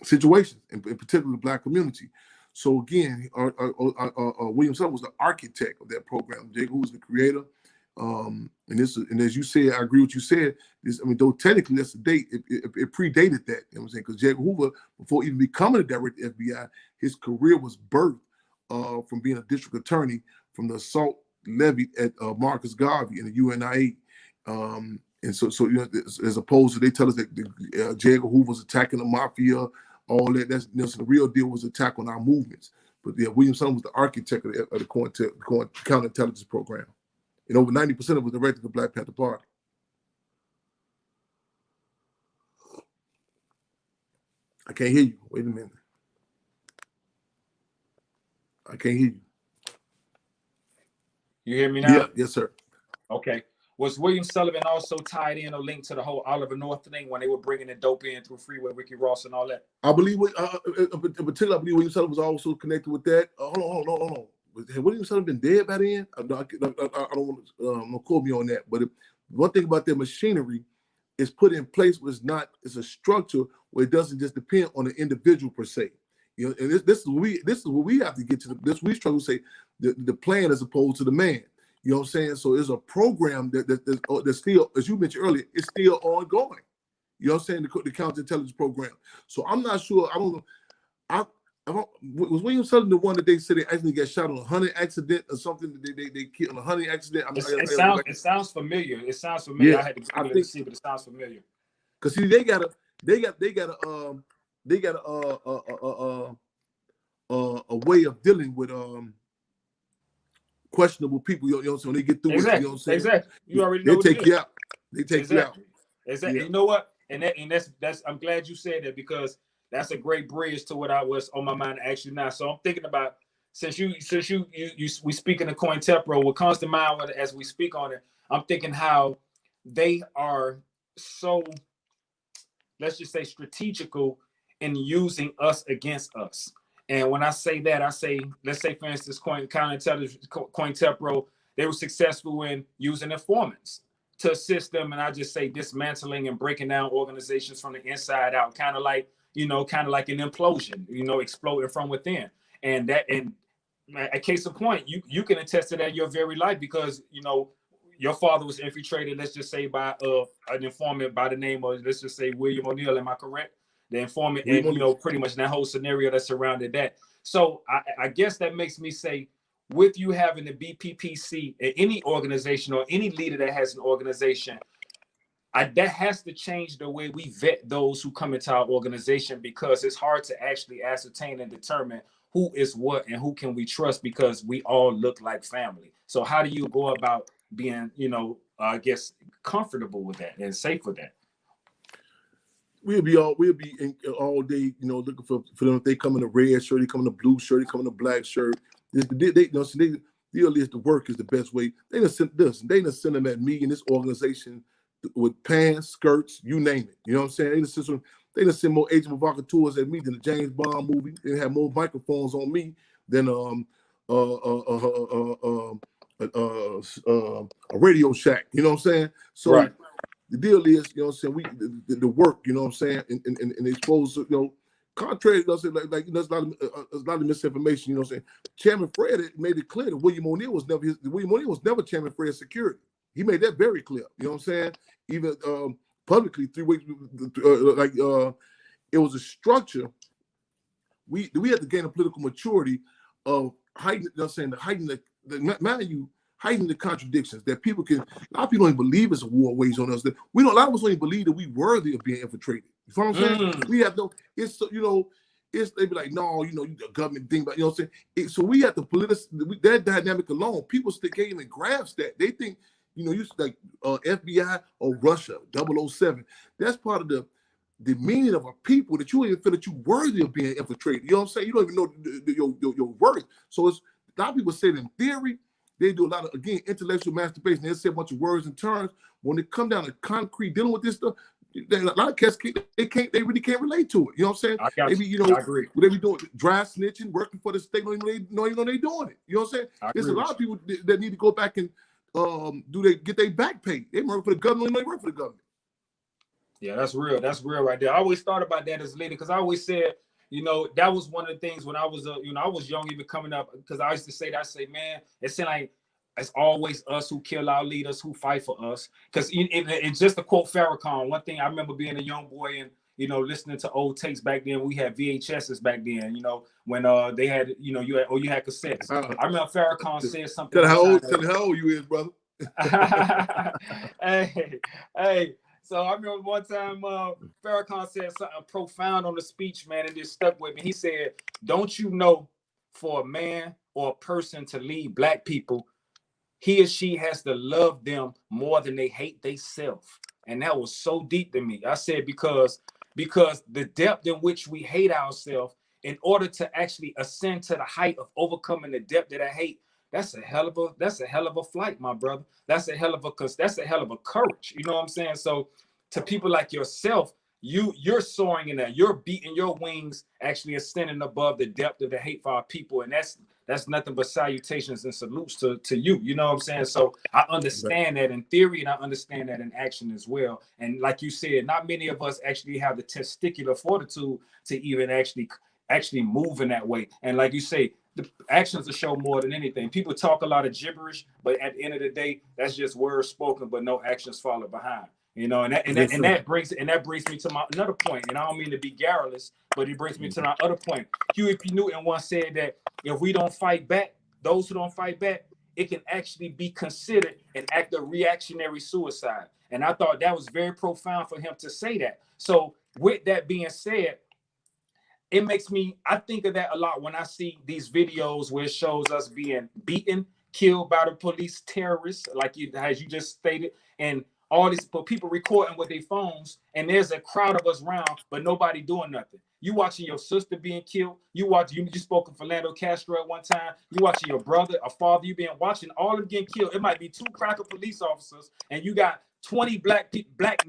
situations, in particular the black community. So again, William Sullivan was the architect of that program. Jay, who was the creator, and as you said, I agree with what you said. Though technically that's the date, it predated that. You know what I'm saying? Because J. Hoover, before even becoming a director of the FBI, his career was birthed from being a district attorney from the assault levied at Marcus Garvey in the UNIA. And so as opposed to, they tell us that J. Edgar Hoover was attacking the mafia, all that. That's the real deal was attack on our movements. But yeah, William Sullivan was the architect of the counterintelligence program. And over 90% of it was directed to the Black Panther Party. I can't hear you. Wait a minute. I can't hear you. You hear me now? Yeah, yes, sir. Okay. Was William Sullivan also tied in or linked to the whole Oliver North thing when they were bringing the dope in through Freeway Ricky Ross and all that? I believe, in particular, I believe William Sullivan was also connected with that. Hold on. Had William Sullivan been dead by then? I don't want to quote me on that. But one thing about their machinery is put in place was it's a structure where it doesn't just depend on the individual per se. You know, and this is what we have to get to. We struggle to say the plan as opposed to the man. You know what I'm saying? So there's a program that's still, as you mentioned earlier, it's still ongoing. You know what I'm saying? The counterintelligence program. So I'm not sure. I don't know. Was William Sullivan the one that they said they actually got shot on a hunting accident or something? They killed on a hunting accident. It sounds familiar. It sounds familiar. Yeah, I had to Google it to see, but it sounds familiar. Because see, they got a way of dealing with questionable people. You know, so when they get through exactly. it, you know what I'm saying? Exactly. You already know. They take you out. They take you out. Exactly. Yeah. You know what? And that's I'm glad you said that, because that's a great bridge to what I was on my mind to ask you now. So I'm thinking about, since we speak in the COINTELPRO, what comes to mind as we speak on it, I'm thinking how they are so, let's just say, strategical in using us against us. And when I say that, I say, let's say, for instance, counterintelligence, COINTELPRO, they were successful in using informants to assist them, and I just say dismantling and breaking down organizations from the inside out, kind of like an implosion, exploding from within. And a case in point, you can attest to that in your very life, because your father was infiltrated, let's just say, by an informant by the name of, let's just say, William O'Neill. Am I correct? The informant, and pretty much that whole scenario that surrounded that. So I guess that makes me say, with you having the BPPC, any organization or any leader that has an organization, that has to change the way we vet those who come into our organization, because it's hard to actually ascertain and determine who is what and who can we trust, because we all look like family. So how do you go about being, I guess, comfortable with that and safe with that? We'll be all day, looking for them. If they come in a red shirt, they come in a blue shirt, they come in a black shirt. The deal is the work is the best way. They done send them at me in this organization with pants, skirts, you name it. You know what I'm saying? They done send more agent provocateurs at me than the James Bond movie. They have more microphones on me than a Radio Shack. You know what I'm saying? So right. The deal is, you know what I'm saying, the work, you know what I'm saying, and expose, contrary, there's a lot of misinformation, you know what I'm saying. Chairman Fred made it clear that William O'Neill was never Chairman Fred's security. He made that very clear, you know what I'm saying. Even publicly 3 weeks, it was a structure. We had to gain a political maturity of heighten, you know what I'm saying, heighten the contradictions that people can. A lot of people don't even believe it's a war waged on us. A lot of us don't even believe that we worthy of being infiltrated. You know what I'm saying? We have no. It's they be like, no, the government thing, but you know what I'm saying. So we have to that dynamic alone. People can't even grasp that. They think you like FBI or Russia 007. That's part of the meaning of our people, that you don't even feel that you're worthy of being infiltrated. You know what I'm saying? You don't even know your worth. So it's a lot of people say that in theory. They do a lot of, again, intellectual masturbation. They say a bunch of words and terms. When they come down to concrete dealing with this stuff, a lot of cats they really can't relate to it. You know what I'm saying? I agree. They be doing dry snitching, working for the state, don't even know they doing it. You know what I'm saying? There's a lot of people that need to go back and get their back paid. They work for the government, they work for the government. Yeah, that's real. That's real right there. I always thought about that as a leader, because I always said, that was one of the things when I was, I was young, even coming up, because I used to say that. I say, man, it seemed like it's always us who kill our leaders, who fight for us. Because it's just to quote Farrakhan, one thing I remember being a young boy and, listening to old tapes back then. We had VHSs back then, when they had, you had cassettes. I remember Farrakhan said something. Tell me how old you is, brother. Hey. So I remember one time Farrakhan said something profound on the speech, man, and it stuck with me. He said, don't you know, for a man or a person to lead Black people, he or she has to love them more than they hate themselves. And that was so deep to me. I said, because the depth in which we hate ourselves, in order to actually ascend to the height of overcoming the depth that I hate, that's a hell of a flight, my brother. That's a hell of a courage. You know what I'm saying? So to people like yourself, you're soaring in that. You're beating your wings, actually ascending above the depth of the hate for our people. And that's nothing but salutations and salutes to you. You know what I'm saying? So I understand that in theory, and I understand that in action as well. And like you said, not many of us actually have the testicular fortitude to even actually move in that way. And like you say, the actions will show more than anything. People talk a lot of gibberish, but at the end of the day, that's just words spoken, but no actions follow behind. And that brings me to another point. And I don't mean to be garrulous, but it brings me to my other point. Huey P. Newton once said that if we don't fight back, those who don't fight back, it can actually be considered an act of reactionary suicide. And I thought that was very profound for him to say that. So with that being said, it makes me, I think of that a lot when I see these videos where it shows us being beaten, killed by the police, terrorists, as you just stated, and all these people recording with their phones, and there's a crowd of us around, but nobody doing nothing. You watching your sister being killed. You spoke of Philando Castro at one time. You watching your brother, a father. You been watching all of them getting killed. It might be 2 cracker police officers, and you got 20 black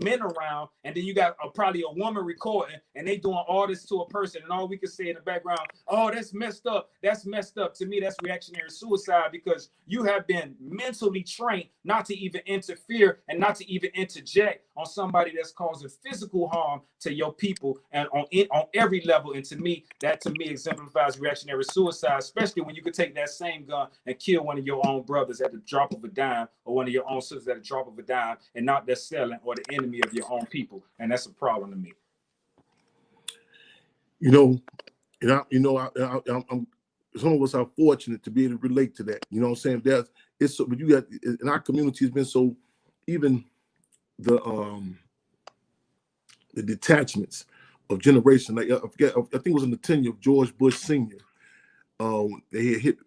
men around, and then you got probably a woman recording, and they doing all this to a person, and all we can say in the background, oh, that's messed up. That's messed up. To me, that's reactionary suicide, because you have been mentally trained not to even interfere and not to even interject on somebody that's causing physical harm to your people and on every level. And to me exemplifies reactionary suicide, especially when you could take that same gun and kill one of your own brothers at the drop of a dime, or one of your own sisters at the drop of a dime, and not the selling or the enemy of your own people. And that's a problem to me. And I'm some of us are fortunate to be able to relate to that. You know what I'm saying? But you got in our community has been so, even the detachments of generation. Like I think it was in the tenure of George Bush Sr. They had hit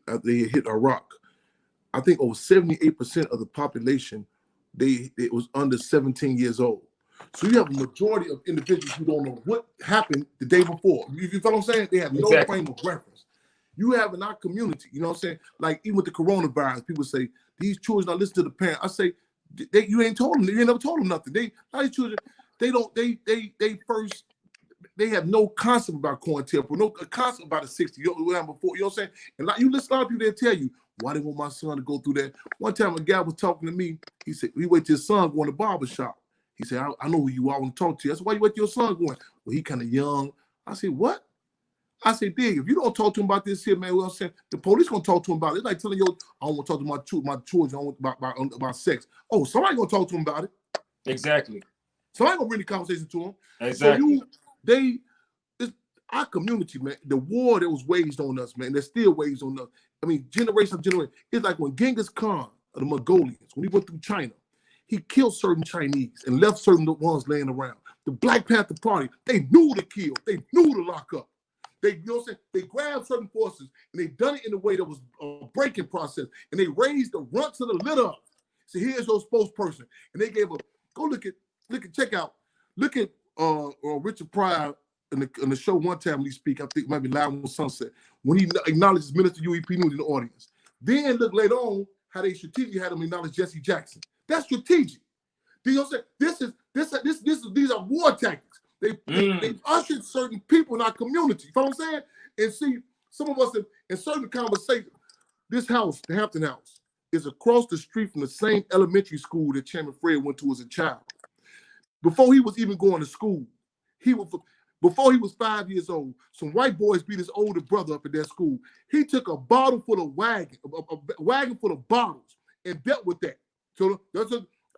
Iraq. I think over 78% of the population, it was under 17 years old. So you have a majority of individuals who don't know what happened the day before. You feel what I'm saying? They have no frame of reference. You have in our community, you know what I'm saying? Like even with the coronavirus, people say these children don't listen to the parents. I say you ain't told them. You ain't never told them nothing. These children, they have no concept about COINTELPRO, no concept about the 60. You know what I'm saying? And like you listen to a lot of people, they'll tell you, why they want my son to go through that? One time a guy was talking to me, he said, he wait till his son going to the barber shop. He said, I know who you are, I want to talk to you. I said, why you wait till your son going? Well, he kind of young. I said, what? I said, dig, if you don't talk to him about this here, man, well, I'm saying, the police gonna talk to him about it. It's like telling you, I don't want to talk to my children about sex. Oh, somebody gonna talk to him about it. Exactly. Somebody gonna bring the conversation to him. Exactly. So our community, man, the war that was waged on us, man, that's still waged on us. I mean, generation of generation. It's like when Genghis Khan of the Mongolians, when he went through China, he killed certain Chinese and left certain ones laying around. The Black Panther Party, they knew to kill, they knew to lock up. You know what I'm saying? They grabbed certain forces and they done it in a way that was a breaking process. And they raised the runt to the litter up. So here's your spokesperson. And they gave check out Richard Pryor in the show one time when he speak, I think it might be Live on Sunset, when he acknowledges Minister UEP News in the audience. Then look later on how they strategically had him acknowledge Jesse Jackson. That's strategic. You know what I'm saying? These are war tactics. They ushered certain people in our community. You know what I'm saying? And see, some of us in certain conversations, this house, the Hampton House, is across the street from the same elementary school that Chairman Fred went to as a child. Before he was even going to school, before he was 5 years old, some white boys beat his older brother up at their school. He took a bottle full of a wagon full of bottles and dealt with that. So I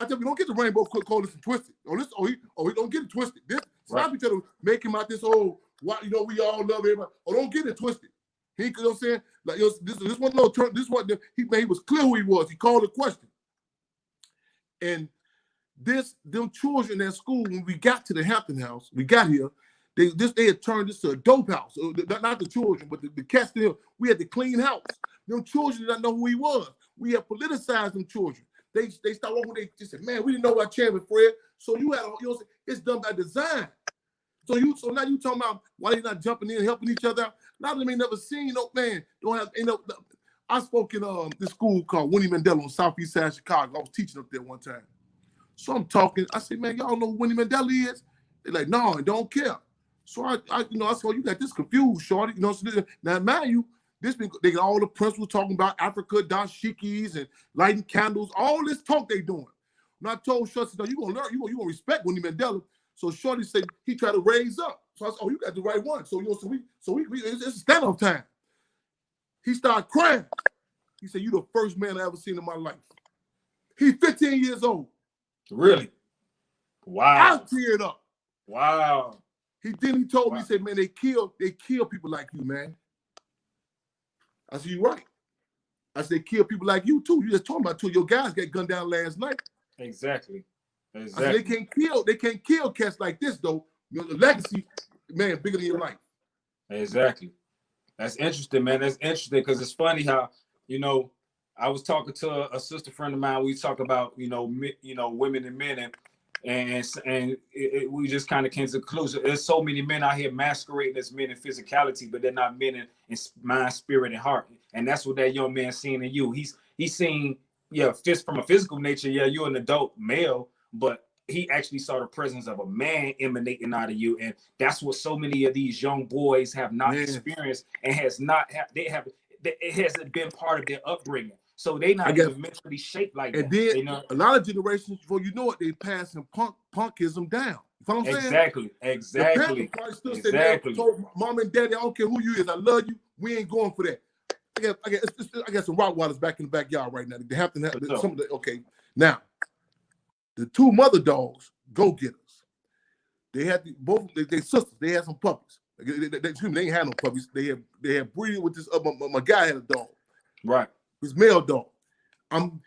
tell you, don't get the rainbow colors and twisted. He don't get it twisted. Some people try to make him out this old, we all love everybody. don't get it twisted. You know what I'm saying? Like this one little turn. This one he was clear who he was. He called a question. And them children at school, when we got to the Hampton House, we got here. They had turned this to a dope house. Not the children, but the cats. We had the clean house. Them children did not know who he was. We had politicized them children. They started walking. They just said, "Man, we didn't know about Chairman Fred." So it's done by design. So now you talking about why they not jumping in and helping each other out? A lot of them ain't never seen I spoke in this school called Winnie Mandela on Southeast side of Chicago. I was teaching up there one time. So I'm talking. I said, "Man, y'all know who Winnie Mandela is?" They're like, "No, I don't care." So I said, "You got this confused, shorty." Now mind you, they got all the principals talking about Africa, dashikis and lighting candles, all this talk they doing. And I told Shorty, "No, you gonna learn, you gonna respect Winnie Mandela." So Shorty said he tried to raise up. So I said, "Oh, you got the right one." So it's standoff time. He started crying. He said, "You the first man I ever seen in my life." He's 15 years old. Really? Wow. I teared up. Wow. He told me, he said, "Man, they kill people like you, man." I said, "You right." I said, "They kill people like you too. You just talking about two of your guys got gunned down last night." Exactly. I said, they can't kill cats like this though. The legacy, man, bigger than your life. Exactly. That's interesting, man. That's interesting because it's funny how, I was talking to a sister friend of mine. We talk about, women and men, and we just kind of came to the conclusion. There's so many men out here masquerading as men in physicality, but they're not men in mind, spirit, and heart. And that's what that young man's seeing in you. He's seeing, from a physical nature, you're an adult male, but he actually saw the presence of a man emanating out of you, and that's what so many of these young boys have not experienced, and it hasn't been part of their upbringing. So they not even mentally shaped like and that. And then a lot of generations before you know it, they passing punkism down. You know what I'm saying? Exactly. Said, told mom and daddy, "I don't care who you is, I love you. We ain't going for that." I got some Rottweilers back in the backyard right now. They have to have some of the now. The two mother dogs, go-getters. They had both their sisters. They had some puppies. Excuse me, they ain't had no puppies. They had breeding with this. My guy had a dog. Right. His male dog.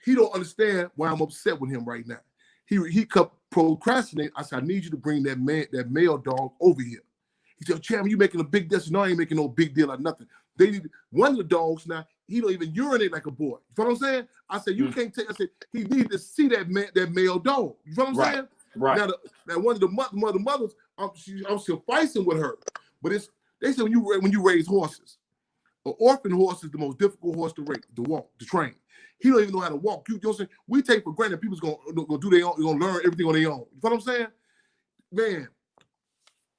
He don't understand why I'm upset with him right now. He kept procrastinating. I said, I need you to bring that male dog over here. He said, Chairman, you making a big deal. No, I ain't making no big deal or nothing. They need one of the dogs now. He don't even urinate like a boy. You know what I'm saying? I said, you can't take. I said, he needs to see that male dog. You know what I'm saying? Right. Now one of the mothers, I'm still fighting with her. But they say when you raise horses, an orphan horse is the most difficult horse to train. He don't even know how to walk. You know what I'm saying? We take for granted people's gonna do their own, gonna learn everything on their own. You know what I'm saying? Man,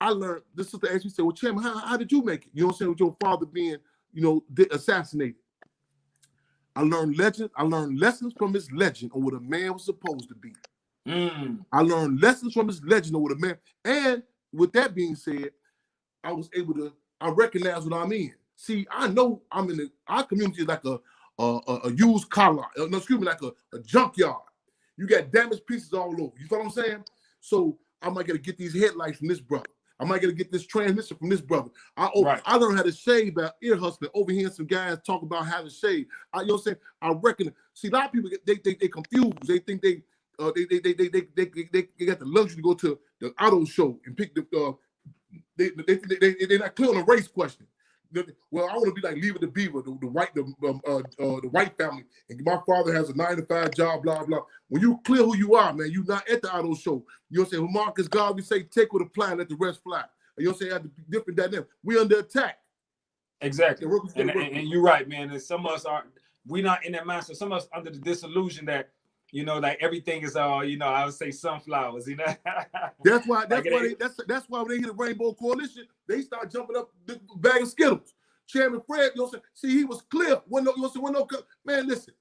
I learned. This sister asked me, said, well, Chairman, how did you make it? You know what I'm saying? With your father being, assassinated. I learned lessons from his legend on what a man was supposed to be. I learned lessons from his legend on what a man. And with that being said, I was able to. I recognize what I'm in. See, I know I'm in our community is like a used car lot. No, excuse me, like a junkyard. You got damaged pieces all over. You know what I'm saying? So I might get these headlights from this brother. I might get this transmission from this brother. I learned how to shave by ear hustling, overhearing some guys talk about how to shave. You know what I'm saying? I reckon. See, a lot of people they confused. They think they got the luxury to go to the auto show and pick the. They're not clear on the race question. Well, I want to be like Leave It to Beaver, the white family, and my father has a 9-to-5 job, blah blah. When you clear who you are, man, you're not at the auto show. You know what I'm saying? When Marcus Garvey say, "Take with a plan, let the rest fly." You know what I'm saying? Have the different dynamic. We under attack. Exactly. And you're right, man. And some of us we're not in that mindset. Some of us under the disillusion that, like everything is all, I would say sunflowers, That's why when they hear the Rainbow Coalition, they start jumping up the bag of Skittles. Chairman Fred, you know what I'm saying? See, he was clear. Man, listen.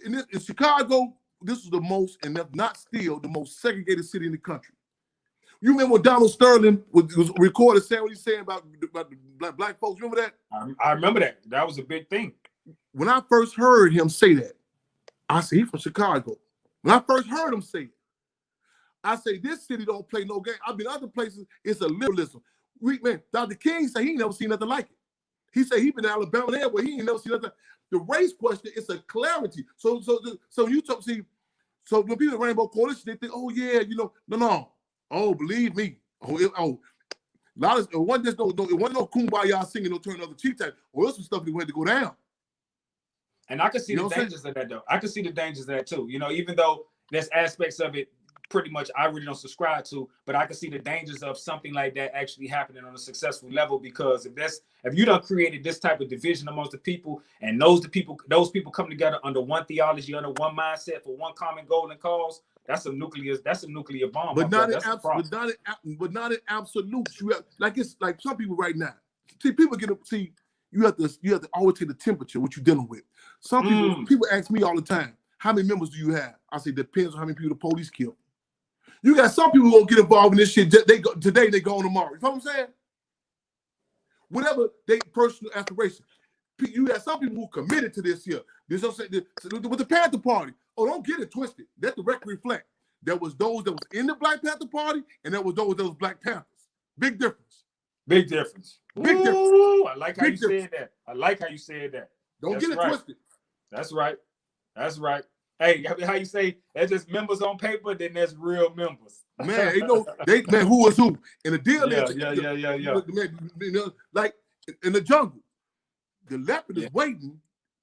In Chicago, this was the most, and not still, the most segregated city in the country. You remember when Donald Sterling was recorded saying what he's saying about the black folks? Remember that? I remember that. That was a big thing. When I first heard him say that, I said, he's from Chicago. When I first heard him say it, I say, this city don't play no game. I've been other places, it's a liberalism. Dr. King said he ain't never seen nothing like it. He said he been in Alabama there where he ain't never seen nothing. The race question is a clarity. So you talk, see, so when people Rainbow Coalition, they think, oh yeah, no. Oh, believe me. It wasn't no kumbaya singing, no turn other cheek type. Or else some stuff that had to go down. And I can see the dangers of that, though. I can see the dangers of that, too. Even though there's aspects of it pretty much I really don't subscribe to, but I can see the dangers of something like that actually happening on a successful level, because if you done created this type of division amongst the people, and those people come together under one theology, under one mindset for one common goal and cause, that's a nuclear bomb. But not in absolutes. You have, it's like some people right now. See, people you have to always take the temperature, what you're dealing with. Some people ask me all the time, how many members do you have? I say, depends on how many people the police kill. You got some people who won't get involved in this shit. Today, they go tomorrow. You know what I'm saying? Whatever their personal aspiration. You got some people who committed to this here. With the Panther Party. Oh, don't get it twisted. Let the record reflect. There was those that was in the Black Panther Party, and there was those that was Black Panthers. Big difference. Big difference. Ooh, I like how you said that. Don't get it twisted. That's right. Hey, how you say that's just members on paper, then there's real members. Man, man, who is who? And the deal is, like in the jungle, the leopard is waiting.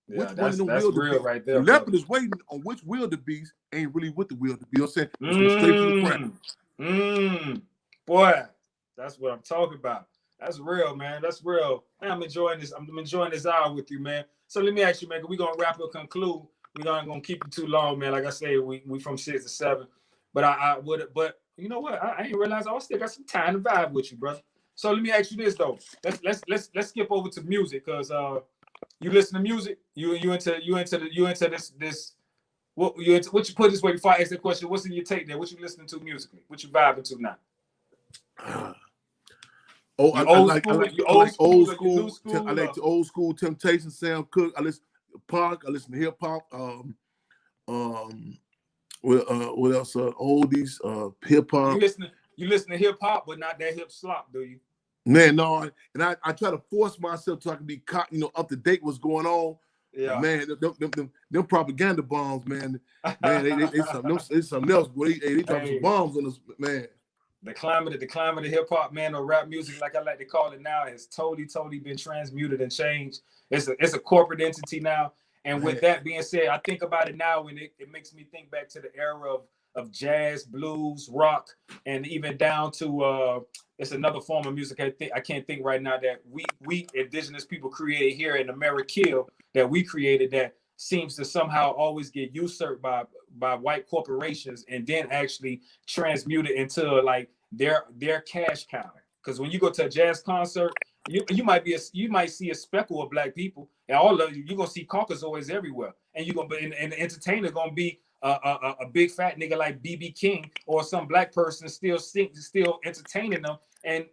Yeah, that's real right there. The leopard is waiting on which wildebeest ain't really with the wildebeest. You know what I'm saying? It's straight from the Boy, that's what I'm talking about. That's real, man. That's real. Man, I'm enjoying this. I'm enjoying this hour with you, man. So let me ask you, man, we're gonna wrap up, conclude. We're not gonna keep it too long, man. Like I say, we from 6 to 7. But but you know what? I ain't realize I still got some time to vibe with you, brother. So let me ask you this though. Let's skip over to music, because you listen to music. You into this. What you put this way before I ask that question? What's in your take there? What you listening to musically? What you vibing to now? I like old school. I like the old school Temptation, Sam Cooke. I listen to Park. I listen to hip hop. What else? Oldies, hip hop. You listen to hip hop, but not that hip slop, do you? Man, no, and I try to force myself so I can be caught, up to date what's going on. Yeah, man, them propaganda bombs, man, they something else. Boy, they dropping some bombs on us, man. The climate of hip hop, man, or rap music, like I like to call it now, has totally been transmuted and changed. It's a corporate entity now. And with that being said, I think about it now, and it makes me think back to the era of jazz, blues, rock, and even down to it's another form of music I can't think right now that we indigenous people created here in America, that we created, that seems to somehow always get usurped by white corporations and then actually transmuted into like their cash cow. Because when you go to a jazz concert, you might see a speckle of black people, and all of you're gonna see Caucasoids everywhere, and and the entertainer gonna be a big fat nigga like BB King or some black person still entertaining them. And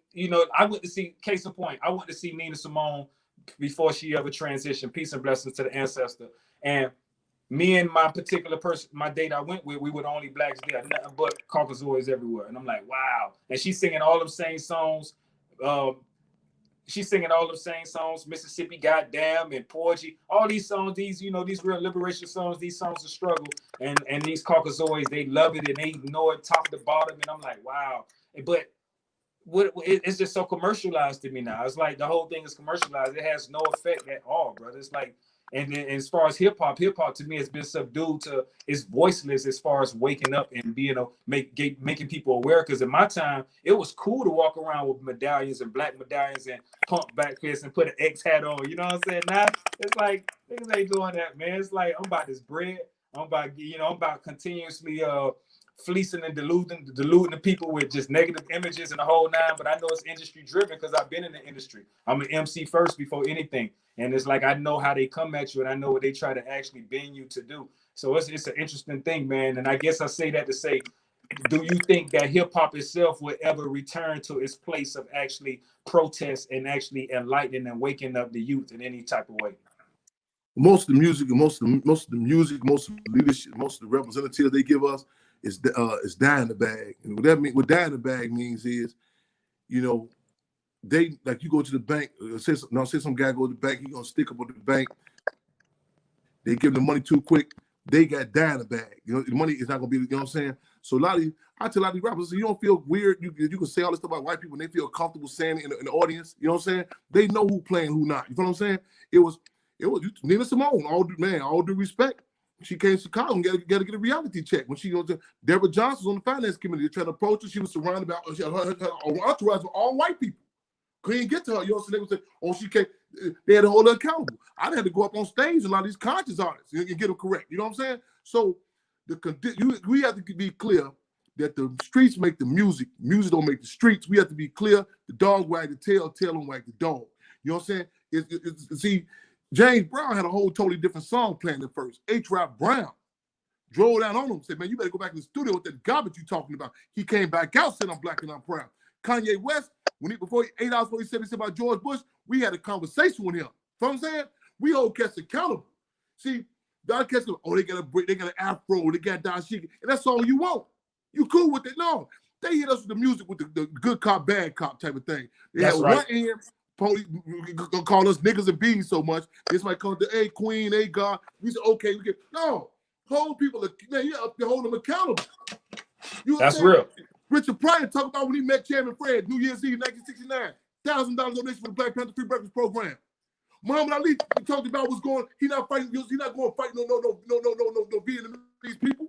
I went to see, case in point, I went to see Nina Simone before she ever transitioned. Peace and blessings to the ancestor. And me and my particular person, my date I went with, we were the only blacks there, nothing but Caucasoids everywhere. And I'm like, wow. And she's singing all them same songs. Mississippi Goddamn and Porgy, all these songs, these real liberation songs, these songs of struggle. And these Caucasoids, they love it and they know it top to bottom. And I'm like, wow. But it's just so commercialized to me now. It's like the whole thing is commercialized. It has no effect at all, brother. It's like, and then as far as hip hop to me has been subdued to, it's voiceless as far as waking up and being making people aware. Because in my time, it was cool to walk around with medallions and black medallions and pump back fists and put an X hat on. You know what I'm saying? Now it's like niggas ain't doing that, man. It's like I'm about this bread. I'm about continuously fleecing and deluding the people with just negative images and the whole nine. But I know it's industry driven because I've been in the industry. I'm an MC first before anything. And it's like, I know how they come at you and I know what they try to actually bend you to do. So it's an interesting thing, man. And I guess I say that to say, do you think that hip hop itself will ever return to its place of actually protest and actually enlightening and waking up the youth in any type of way? Most of the music, most of the leadership, most of the representatives they give us is die in the bag. And what die in the bag means is, they, like, you go to the bank, say some guy go to the bank, he gonna stick up with the bank. They give them the money too quick. They got die in the bag. The money is not gonna be. You know what I'm saying? So I tell a lot of these rappers, you don't feel weird. You can say all this stuff about white people, and they feel comfortable saying it in the audience. You know what I'm saying? They know who playing, who not. You know what I'm saying? It was Nina Simone. All due respect. She came to Chicago and got to get a reality check. When she goes to Deborah Johnson was on the finance committee, they tried to approach her. She was surrounded by her entourage with all white people. Couldn't get to her. You know what I'm saying? They would say, she can't. They had to hold her accountable. I had to go up on stage and a lot of these conscious artists and get them correct. You know what I'm saying? So we have to be clear that the streets make the music. Music don't make the streets. We have to be clear. The dog wag the tail don't wag the dog. You know what I'm saying? See, James Brown had a whole totally different song planned at first. H-Rap Brown drove down on him and said, man, you better go back to the studio with that garbage you talking about. He came back out, said, I'm black and I'm proud. Kanye West, 8 hours before he said about George Bush, we had a conversation with him. You know what I'm saying? We hold cats accountable. See, Don cats go, they got an afro, they got dashiki, and that's all you want. You cool with it? No. They hit us with the music with the good cop, bad cop type of thing. They that's had right. one end, police gonna call us niggas and bees so much. This might come to a queen, a god. We say, okay, we get hold people, man, you have to hold them accountable. That's real. Richard Pryor talked about when he met Chairman Fred, New Year's Eve, 1969, $1,000 donation for the Black Panther free breakfast program. Muhammad Ali talked about what's going. He's not going to fight no Vietnamese people.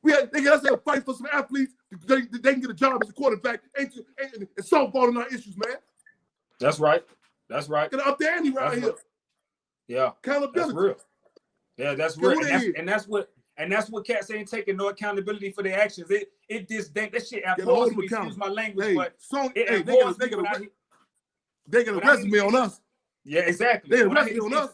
They got us fight for some athletes. They can get a job as a quarterback and solve all of our issues, man. That's right. That's right. Get up there and around here. Yeah. Accountability. That's real. Yeah, that's real. And that's what cats ain't taking no accountability for their actions. That shit abhors me, excuse my language, but they got a resume on us. Yeah, exactly. They got a resume on us.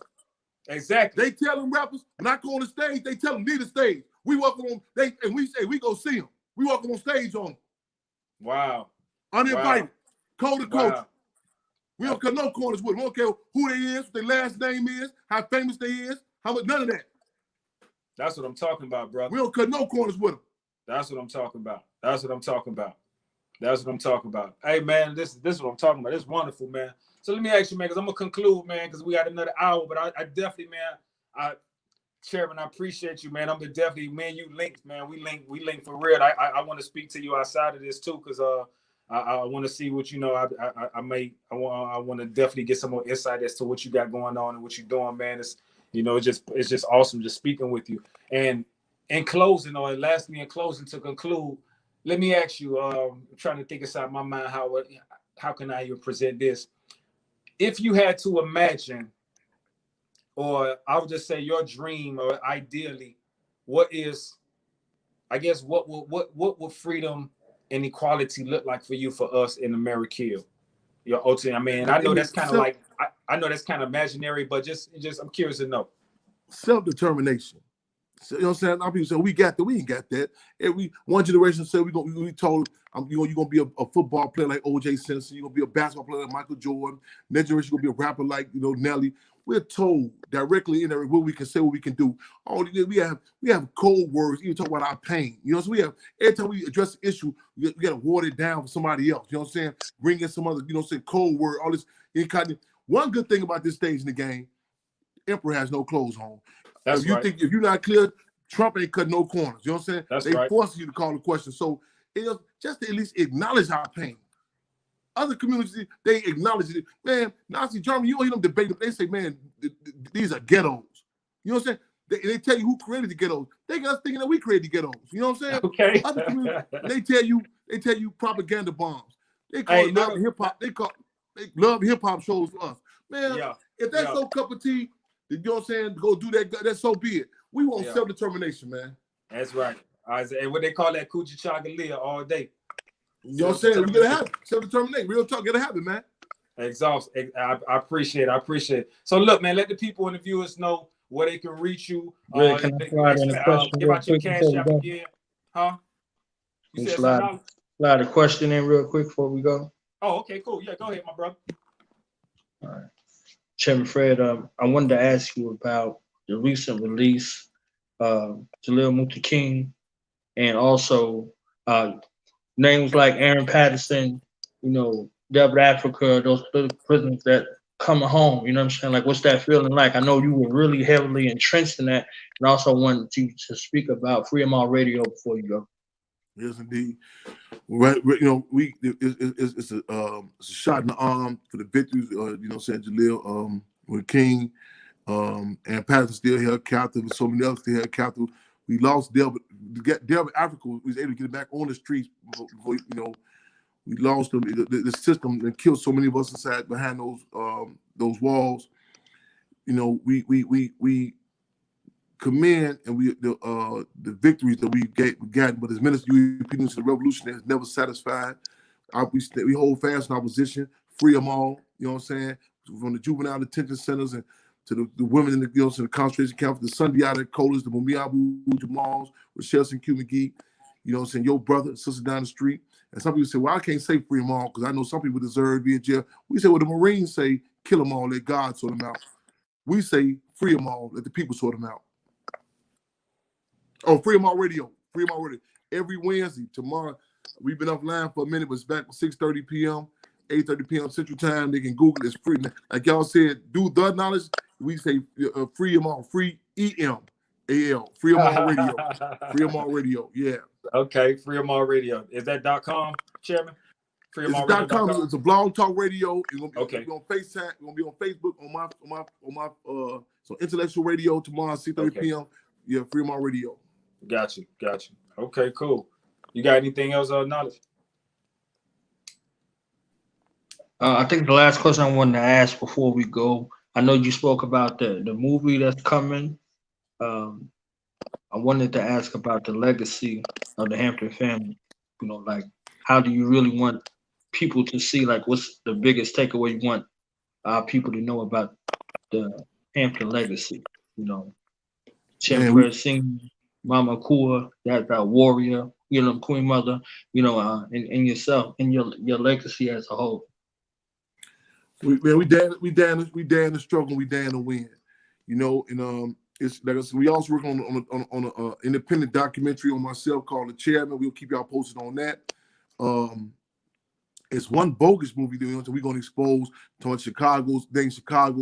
Exactly. They tell them rappers, when I go on the stage, they tell them need a stage. We walk on and we say we go see them. We walk on stage on them. Wow. Uninvited. Cold to coach. Wow. We don't cut no corners with them. We don't care who they is, what their last name is, how famous they is, how much, none of that. That's what I'm talking about, bro. We don't cut no corners with them. That's what I'm talking about. That's what I'm talking about. That's what I'm talking about. Hey, man, this is what I'm talking about. It's wonderful, man. So let me ask you, man, because I'm going to conclude, man, because we got another hour. But I definitely, man, Chairman, I appreciate you, man. I'm gonna definitely, man, you linked, man. We link for real. I want to speak to you outside of this too, because I want to see what I want to definitely get some more insight as to what you got going on and what you're doing, man. It's it's just awesome just speaking with you. And in closing, or lastly in closing, to conclude, let me ask you. I'm trying to think inside my mind how can I even present this? If you had to imagine, or I would just say your dream, or ideally, what would freedom and equality look like for you, for us in America? Your ultimate. I mean, I know that's kind of like I know that's kind of imaginary, but just I'm curious to know. Self-determination. So, you know what I'm saying? A lot of people say we got that. We ain't got that. Every one generation said we told you're gonna be a football player like O.J. Simpson. You're gonna be a basketball player like Michael Jordan. Next generation you're gonna be a rapper like Nelly. We're told directly in there what we can say, what we can do. We have code words. Even talk about our pain. You know, so we have every time we address the issue, we got to water it down for somebody else. You know what I'm saying? Bring in some other, code word. All this. One good thing about this stage in the game, Emperor has no clothes on. That's right. If you're not clear, Trump ain't cut no corners. You know what I'm saying? That's they right. force you to call the question. So just to at least acknowledge our pain. Other communities, they acknowledge it. Man, Nazi Germany, you don't hear them debate it. They say, man, these are ghettos. You know what I'm saying? They tell you who created the ghettos. They got us thinking that we created the ghettos. You know what I'm saying? Okay. Other communities, they tell you propaganda bombs. They call love and hip hop. They love hip hop shows for us. Man, if that's no cup of tea, you know what I'm saying? Go do that. That's so be it. We want self-determination, man. That's right. And what they call that Coochie Chagalia all day. You know what I'm saying? We gotta have self-determination. Real talk, gotta have it, man. Exhaust. I appreciate it. So look, man, let the people and the viewers know where they can reach you. Really, can I slide in a question give real out your quick cash before we app go? again. Huh? You said slide a question in real quick before we go. Oh, okay, cool. Yeah, go ahead, my brother. All right. Chairman Fred, I wanted to ask you about the recent release, Jalil Muta King, and also names like Aaron Patterson, Deborah Africa, those little prisoners that coming home. You know what I'm saying? Like, what's that feeling like? I know you were really heavily entrenched in that, and also wanted you to speak about Free 'em All Radio before you go. Yes, indeed. Right, it's a shot in the arm for the victories. Jalil with King, and Patterson still held captive, and so many others still held captive. We lost Deborah Africa. We was able to get back on the streets before, we lost them. The system that killed so many of us inside behind those walls. We commend and the victories that we've gotten, but as ministers, the revolution is never satisfied. We hold fast in our position, free them all. You know what I'm saying? From the juvenile detention centers and to the women in the concentration camps, the Sundiata Colas, the Mumiabu Jamals, Rochelle and Q McGee. You know what I'm saying? Your brother, sister down the street. And some people say, well, I can't say free them all because I know some people deserve to be in jail. We say, well, the Marines say, kill them all, let God sort them out. We say, free them all, let the people sort them out. Oh, Free 'em All Radio. Free 'em All Radio. Every Wednesday, tomorrow, we've been offline for a minute, but it's back at 6:30 p.m., 8:30 p.m. Central Time. They can Google it. It's free. Like y'all said, do the knowledge. We say free 'em all. Free EMAL. Free 'em All Radio. Free 'em All Radio. Yeah. Okay. Free 'em All Radio. Is that .com, Chairman? It's.com. It's a blog talk radio. It's gonna be, okay. It's gonna be on FaceTime. It's gonna be on Facebook on my so intellectual radio tomorrow 6:30 p.m. Yeah, Free 'em All Radio. Got you. Okay, cool. You got anything else knowledge? I think the last question I wanted to ask before we go, I know you spoke about the movie that's coming. I wanted to ask about the legacy of the Hampton family. Like, how do you really want people to see, like, what's the biggest takeaway you want people to know about the Hampton legacy? Chairman Fred Sr., Mama Kua, that warrior, Queen Mother, and yourself and your legacy as a whole. We dare to struggle, we dare to win, and it's like I said, we also work on an independent documentary on myself called The Chairman. We'll keep y'all posted on that. It's one bogus movie that we're going to expose to Chicago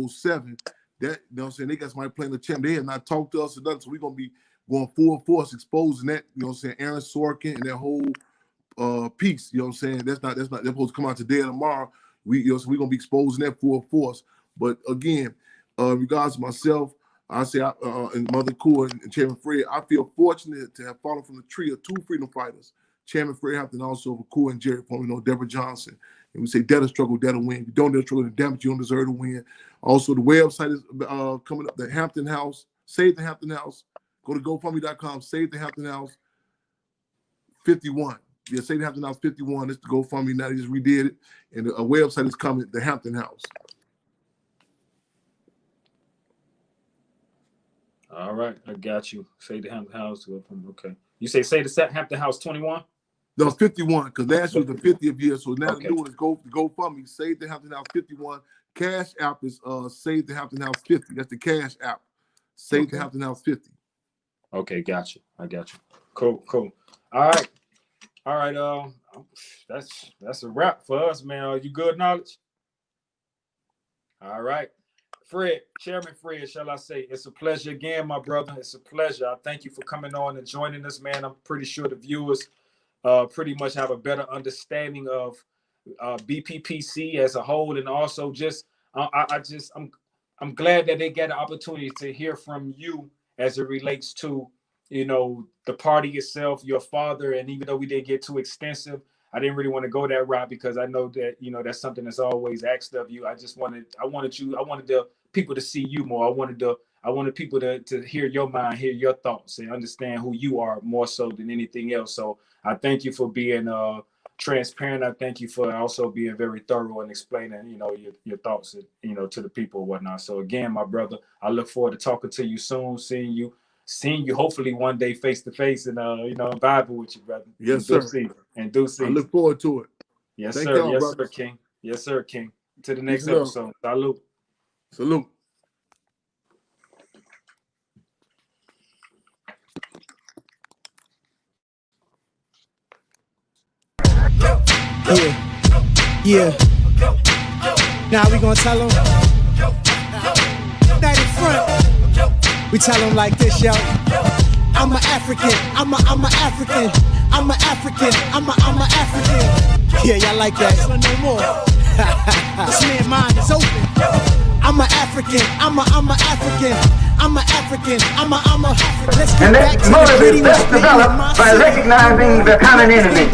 7. That, you know what I'm saying, they got somebody playing the chairman. They have not talked to us or nothing, so we're going to be going full force exposing that, you know what I'm saying, Aaron Sorkin and that whole piece, you know what I'm saying. They're supposed to come out today or tomorrow. So we're going to be exposing that full force. But again, regards to myself, I say, and Mother Cool and Chairman Fred, I feel fortunate to have fallen from the tree of 2 freedom fighters, Chairman Fred Hampton, also Cool and Jerry, from, you know, Deborah Johnson. And we say, dare to struggle, dare to win. If you don't dare to struggle, then damn it, you don't deserve to win. Also, the website is coming up, the Hampton House, Save the Hampton House. Go to GoFundMe.com, Save the Hampton House 51. Yeah, Save the Hampton House 51. It's the GoFundMe. Now they just redid it. And a website is coming, the Hampton House. All right, I got you. Say the Hampton House. Okay. You say the Hampton House 21? No, 51, because last year was the 50th year. So now Okay. the new one is GoFundMe, Save the Hampton House 51. Cash app is Save the Hampton House 50. That's the cash app. Save the Hampton House 50. Okay, got you. I got you. Cool. All right. That's a wrap for us, man. Are you good, Knowledge? All right. Fred, Chairman Fred, shall I say, it's a pleasure again, my brother. It's a pleasure. I thank you for coming on and joining us, man. I'm pretty sure the viewers pretty much have a better understanding of BPPC as a whole, and also just I'm glad that they get an opportunity to hear from you as it relates to, you know, the party itself, your father. And even though we didn't get too extensive, I didn't really want to go that route because I know that, you know, that's something that's always asked of you. I wanted the people to see you more. I wanted people to hear your mind, hear your thoughts, and understand who you are more so than anything else. So I thank you for being transparent. I thank you for also being very thorough and explaining, you know, your thoughts, you know, to the people and whatnot. So again, my brother, I look forward to talking to you soon, seeing you hopefully one day face to face, and you know, vibing with you, brother. Yes, sir. And do see. I look forward to it. Yes, Thank sir. y'all, Yes, brothers. sir, King. Yes, sir, King. To the next Peace and episode. Salute. Salute. Yeah. Now we gonna tell them that in front. We tell them like this, yo. I'm an African. I'm a African. I'm a African. I'm a African. Yeah, y'all like that? No more. This man's mind is open. I'm an African. I'm a African. I'm a African. I'm a. Let's get And back that to the motive gritty is best developed by recognizing the common enemy.